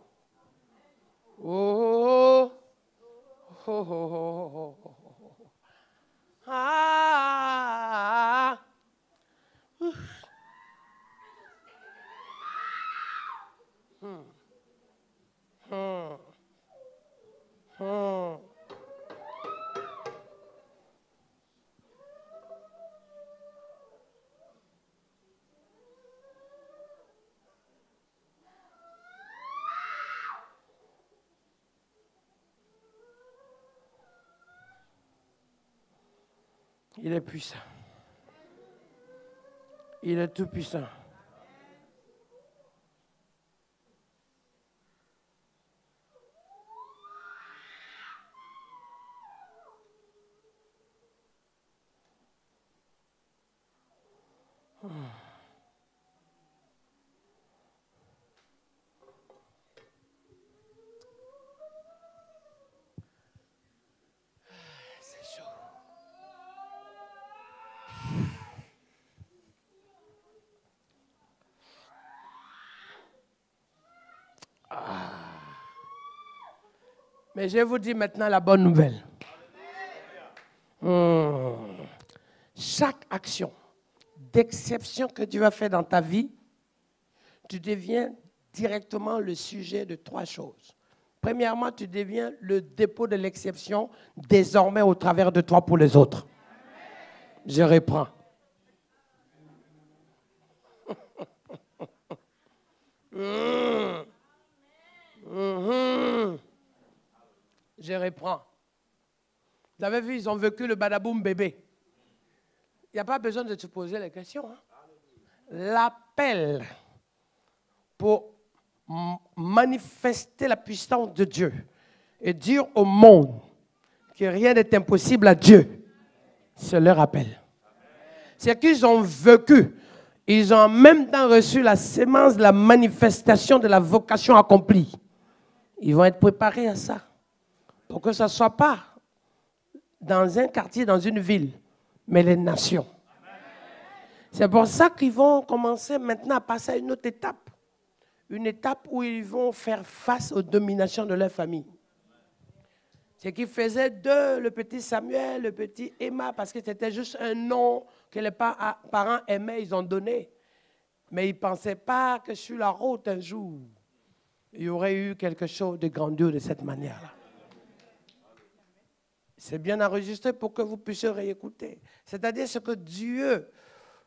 Oh, oh, oh, oh, oh. Ah, Il est puissant. Il est tout puissant. C'est chaud. Mais je vais vous dire maintenant la bonne nouvelle. Chaque action d'exception que Dieu a fait dans ta vie, tu deviens directement le sujet de 3 choses. Premièrement, tu deviens le dépôt de l'exception désormais au travers de toi pour les autres. Je reprends. Je reprends. Vous avez vu, ils ont vécu le badaboum bébé. Il n'y a pas besoin de te poser les questions. Hein? L'appel pour manifester la puissance de Dieu et dire au monde que rien n'est impossible à Dieu, c'est leur appel. C'est qu'ils ont vécu. Ils ont en même temps reçu la sémence de la manifestation de la vocation accomplie. Ils vont être préparés à ça. Pour que ce ne soit pas dans un quartier, dans une ville, mais les nations. C'est pour ça qu'ils vont commencer maintenant à passer à une autre étape. Une étape où ils vont faire face aux dominations de leur famille. C'est qu'ils faisaient d'eux le petit Samuel, le petit Emma, parce que c'était juste un nom que les parents aimaient, ils ont donné. Mais ils ne pensaient pas que sur la route, un jour, il y aurait eu quelque chose de grandiose de cette manière-là. C'est bien enregistré pour que vous puissiez réécouter. C'est-à-dire ce que Dieu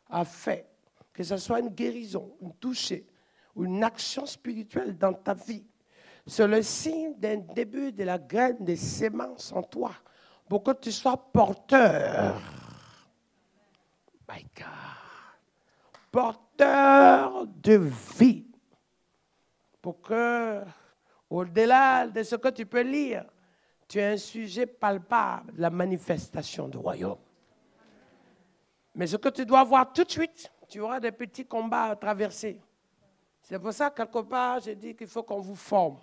a fait, que ce soit une guérison, une toucher, ou une action spirituelle dans ta vie. C'est le signe d'un début de la graine des semences en toi, pour que tu sois porteur. My God. Porteur de vie. Pour que, au-delà de ce que tu peux lire, tu as un sujet palpable de la manifestation du royaume. Mais ce que tu dois voir tout de suite, tu auras des petits combats à traverser. C'est pour ça, quelque part, j'ai dit qu'il faut qu'on vous forme.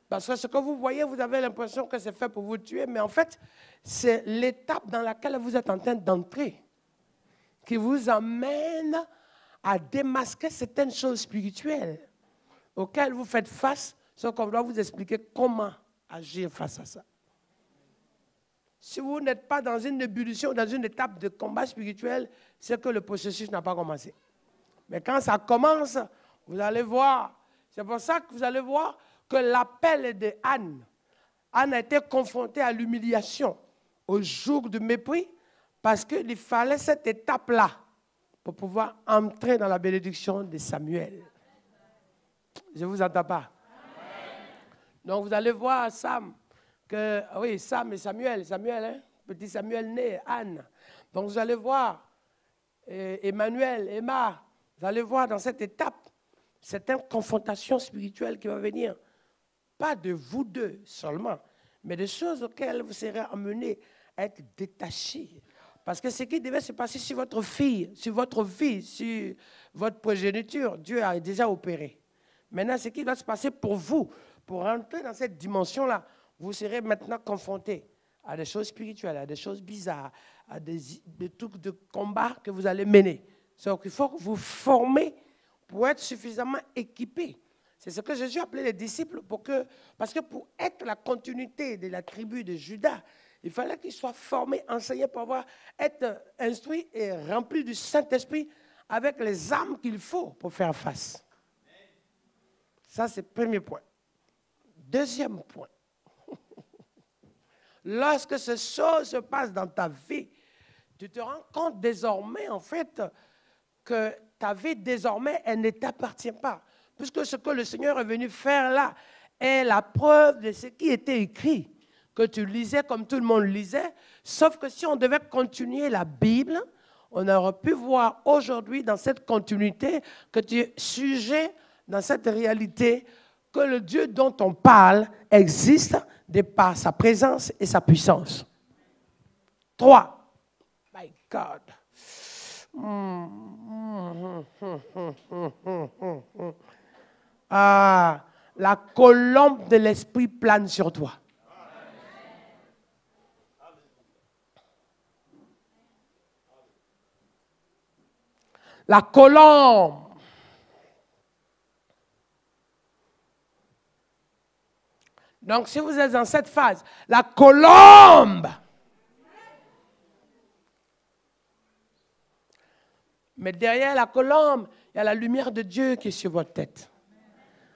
Parce que ce que vous voyez, vous avez l'impression que c'est fait pour vous tuer, mais en fait, c'est l'étape dans laquelle vous êtes en train d'entrer qui vous amène à démasquer certaines choses spirituelles auxquelles vous faites face, sauf qu'on doit vous expliquer comment agir face à ça. Si vous n'êtes pas dans une ébullition, dans une étape de combat spirituel, c'est que le processus n'a pas commencé. Mais quand ça commence, vous allez voir C'est pour ça que vous allez voir que l'appel de Anne, Anne a été confrontée à l'humiliation au jour du mépris parce qu'il fallait cette étape-là pour pouvoir entrer dans la bénédiction de Samuel. Je ne vous entends pas. Donc vous allez voir Sam, que, oui, Sam et Samuel, hein, petit Samuel né, Anne. Donc vous allez voir Emmanuel, Emma, vous allez voir dans cette étape, c'est une confrontation spirituelle qui va venir. Pas de vous deux seulement, mais des choses auxquelles vous serez amenés à être détachés. Parce que ce qui devait se passer sur votre fille, sur votre vie, sur votre progéniture, Dieu a déjà opéré. Maintenant, ce qui doit se passer pour vous, pour rentrer dans cette dimension-là, vous serez maintenant confrontés à des choses spirituelles, à des choses bizarres, à des trucs de combat que vous allez mener. Donc, il faut que vous formez pour être suffisamment équipés. C'est ce que Jésus appelait les disciples, parce que pour être la continuité de la tribu de Judas, il fallait qu'ils soient formés, enseignés pour être instruits et remplis du Saint-Esprit avec les armes qu'il faut pour faire face. Ça, c'est le premier point. Deuxième point. Lorsque ces choses se passent dans ta vie, tu te rends compte désormais, en fait, que ta vie, désormais, elle ne t'appartient pas. Puisque ce que le Seigneur est venu faire là est la preuve de ce qui était écrit, que tu lisais comme tout le monde lisait, sauf que si on devait continuer la Bible, on aurait pu voir aujourd'hui dans cette continuité que tu es sujet dans cette réalité que le Dieu dont on parle existe de par sa présence et sa puissance. 3. My God. La colombe de l'esprit plane sur toi. La colombe. Donc, si vous êtes dans cette phase, la colombe. Mais derrière la colombe, il y a la lumière de Dieu qui est sur votre tête.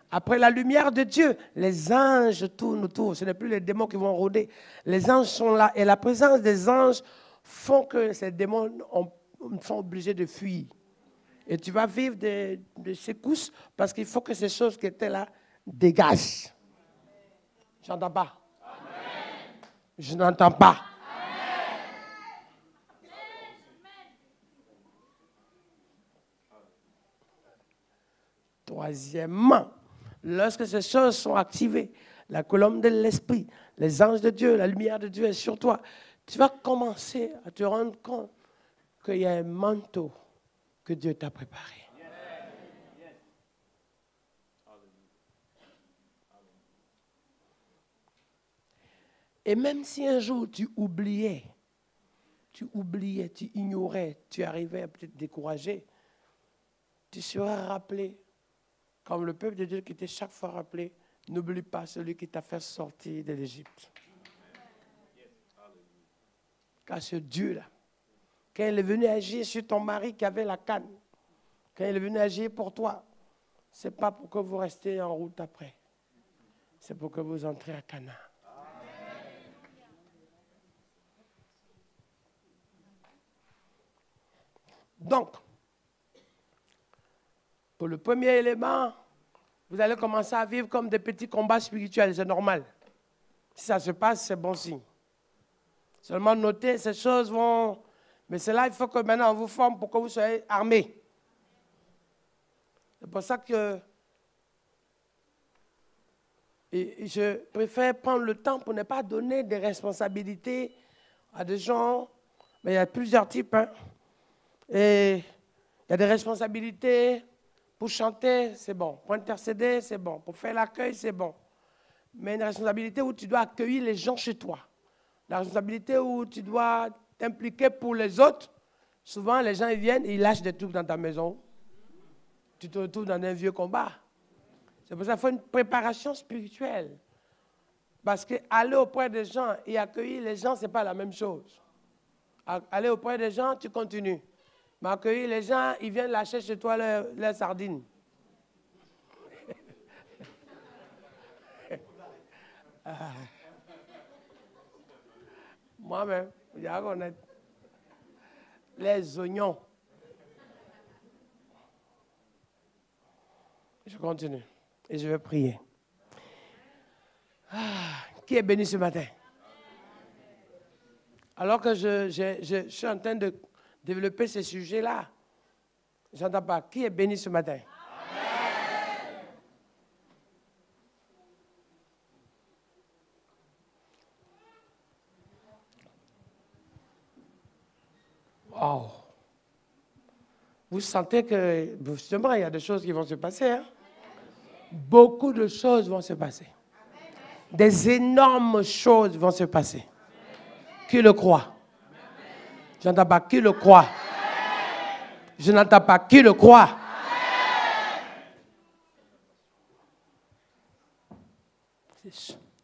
Après la lumière de Dieu, les anges tournent autour. Ce n'est plus les démons qui vont rôder. Les anges sont là. Et la présence des anges font que ces démons sont obligés de fuir. Et tu vas vivre des secousses parce qu'il faut que ces choses qui étaient là dégagent. Je n'entends pas. Amen. Je n'entends pas. Amen. Troisièmement, lorsque ces choses sont activées, la colombe de l'esprit, les anges de Dieu, la lumière de Dieu est sur toi, tu vas commencer à te rendre compte qu'il y a un manteau que Dieu t'a préparé. Et même si un jour tu oubliais, tu ignorais, tu arrivais à peut-être décourager, tu seras rappelé, comme le peuple de Dieu qui était chaque fois rappelé, n'oublie pas celui qui t'a fait sortir de l'Égypte. Car ce Dieu-là, quand il est venu agir sur ton mari qui avait la canne, quand il est venu agir pour toi, ce n'est pas pour que vous restiez en route après. C'est pour que vous entrez à Canaan. Donc, pour le premier élément, vous allez commencer à vivre comme des petits combats spirituels, c'est normal. Si ça se passe, c'est bon signe. Seulement notez, ces choses vont... Mais c'est là, il faut que maintenant on vous forme pour que vous soyez armés. C'est pour ça que je préfère prendre le temps pour ne pas donner des responsabilités à des gens. Mais il y a plusieurs types. Hein. Et il y a des responsabilités pour chanter, c'est bon. Pour intercéder, c'est bon. Pour faire l'accueil, c'est bon. Mais une responsabilité où tu dois accueillir les gens chez toi. La responsabilité où tu dois t'impliquer pour les autres. Souvent, les gens ils viennent et ils lâchent des trucs dans ta maison. Tu te retrouves dans un vieux combat. C'est pour ça qu'il faut une préparation spirituelle. Parce qu'aller auprès des gens et accueillir les gens, ce n'est pas la même chose. Aller auprès des gens, tu continues. Mais accueillir les gens, ils viennent lâcher chez toi leurs sardines. Moi-même, je vais connaître les oignons. Je continue et je vais prier. Qui est béni ce matin? Alors que je suis en train de développer ces sujets-là, je n'entends pas. Qui est béni ce matin? Wow. Vous sentez que, justement, il y a des choses qui vont se passer. Hein? Beaucoup de choses vont se passer. Des énormes choses vont se passer. Qui le croit? Je n'entends pas. Qui le croit? Je n'entends pas. Qui le croit?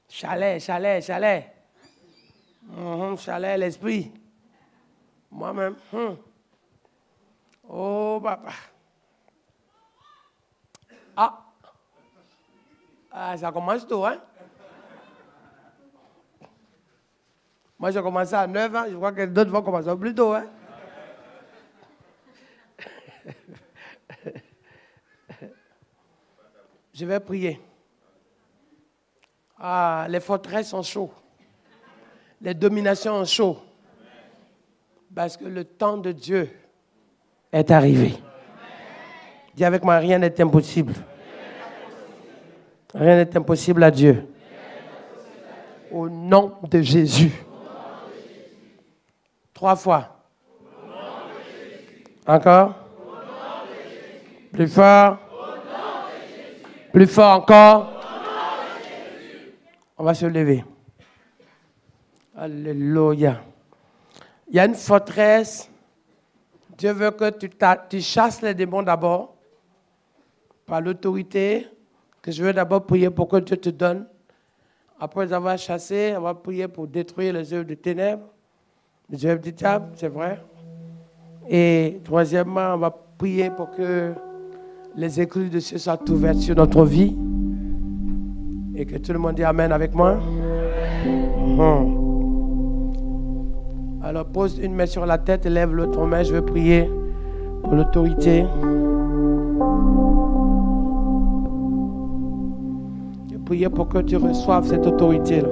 Chalet, chalet, chalet. Chalet, l'esprit. Moi-même. Oh, papa. Ça commence tôt, hein? Moi, j'ai commencé à 9 ans. Je crois que d'autres vont commencer plus tôt, hein? Je vais prier. Les forteresses sont chaudes. Les dominations sont chaudes. Parce que le temps de Dieu est arrivé. Dis avec moi, rien n'est impossible. Rien n'est impossible à Dieu. Au nom de Jésus. 3 fois. Encore. Plus fort. Plus fort encore. On va se lever. Alléluia. Il y a une forteresse. Dieu veut que tu chasses les démons d'abord. Par l'autorité. Que je veux d'abord prier pour que Dieu te donne. Après avoir chassé, on va prier pour détruire les œuvres de ténèbres. Les œuvres du diable, c'est vrai. Et troisièmement, on va prier pour que les écluses de Dieu soient ouvertes sur notre vie. Et que tout le monde dise Amen avec moi. Alors pose une main sur la tête et lève l'autre main. Je vais prier pour l'autorité. Je vais prier pour que tu reçoives cette autorité-là.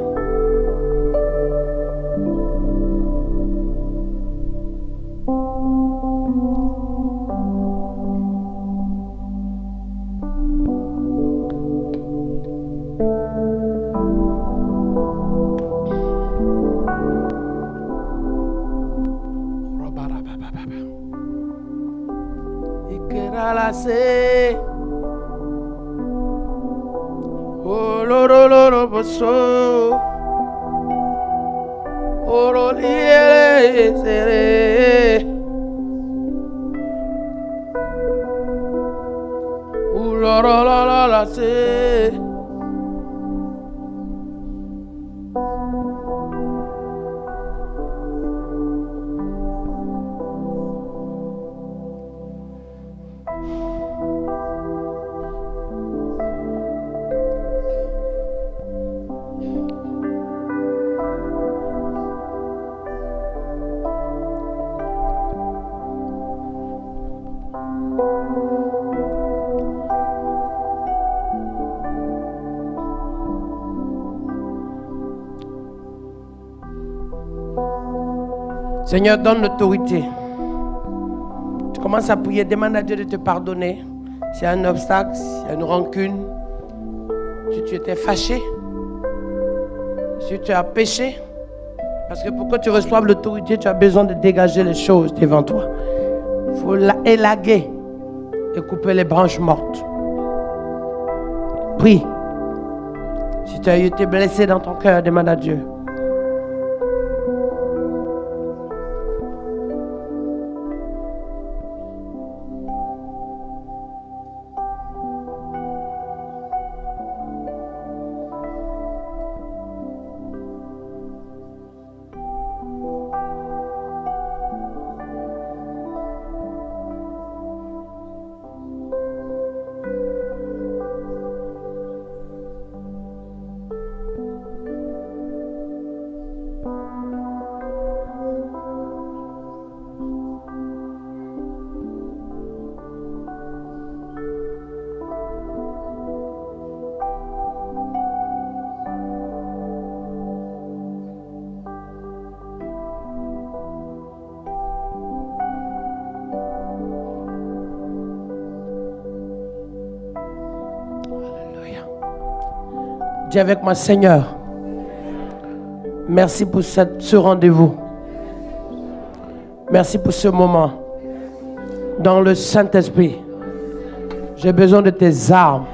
Seigneur, donne l'autorité. Tu commences à prier, demande à Dieu de te pardonner. S'il y a un obstacle, s'il y a une rancune, si tu étais fâché, si tu as péché. Parce que pour que tu reçoives l'autorité, tu as besoin de dégager les choses devant toi. Il faut élaguer et couper les branches mortes. Prie. Si tu as été blessé dans ton cœur, demande à Dieu. Dis avec moi, Seigneur, merci pour ce rendez-vous. Merci pour ce moment. Dans le Saint-Esprit, j'ai besoin de tes armes,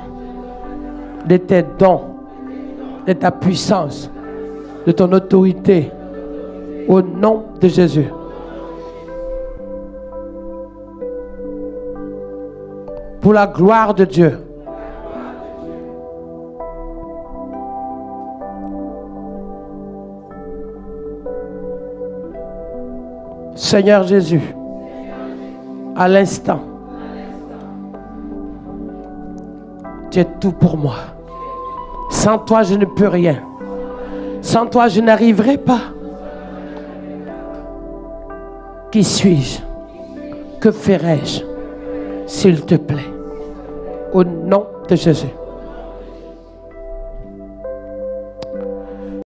de tes dons, de ta puissance, de ton autorité. Au nom de Jésus. Pour la gloire de Dieu. Seigneur Jésus, à l'instant, tu es tout pour moi. Sans toi, je ne peux rien. Sans toi, je n'arriverai pas. Qui suis-je? Que ferai-je? S'il te plaît. Au nom de Jésus.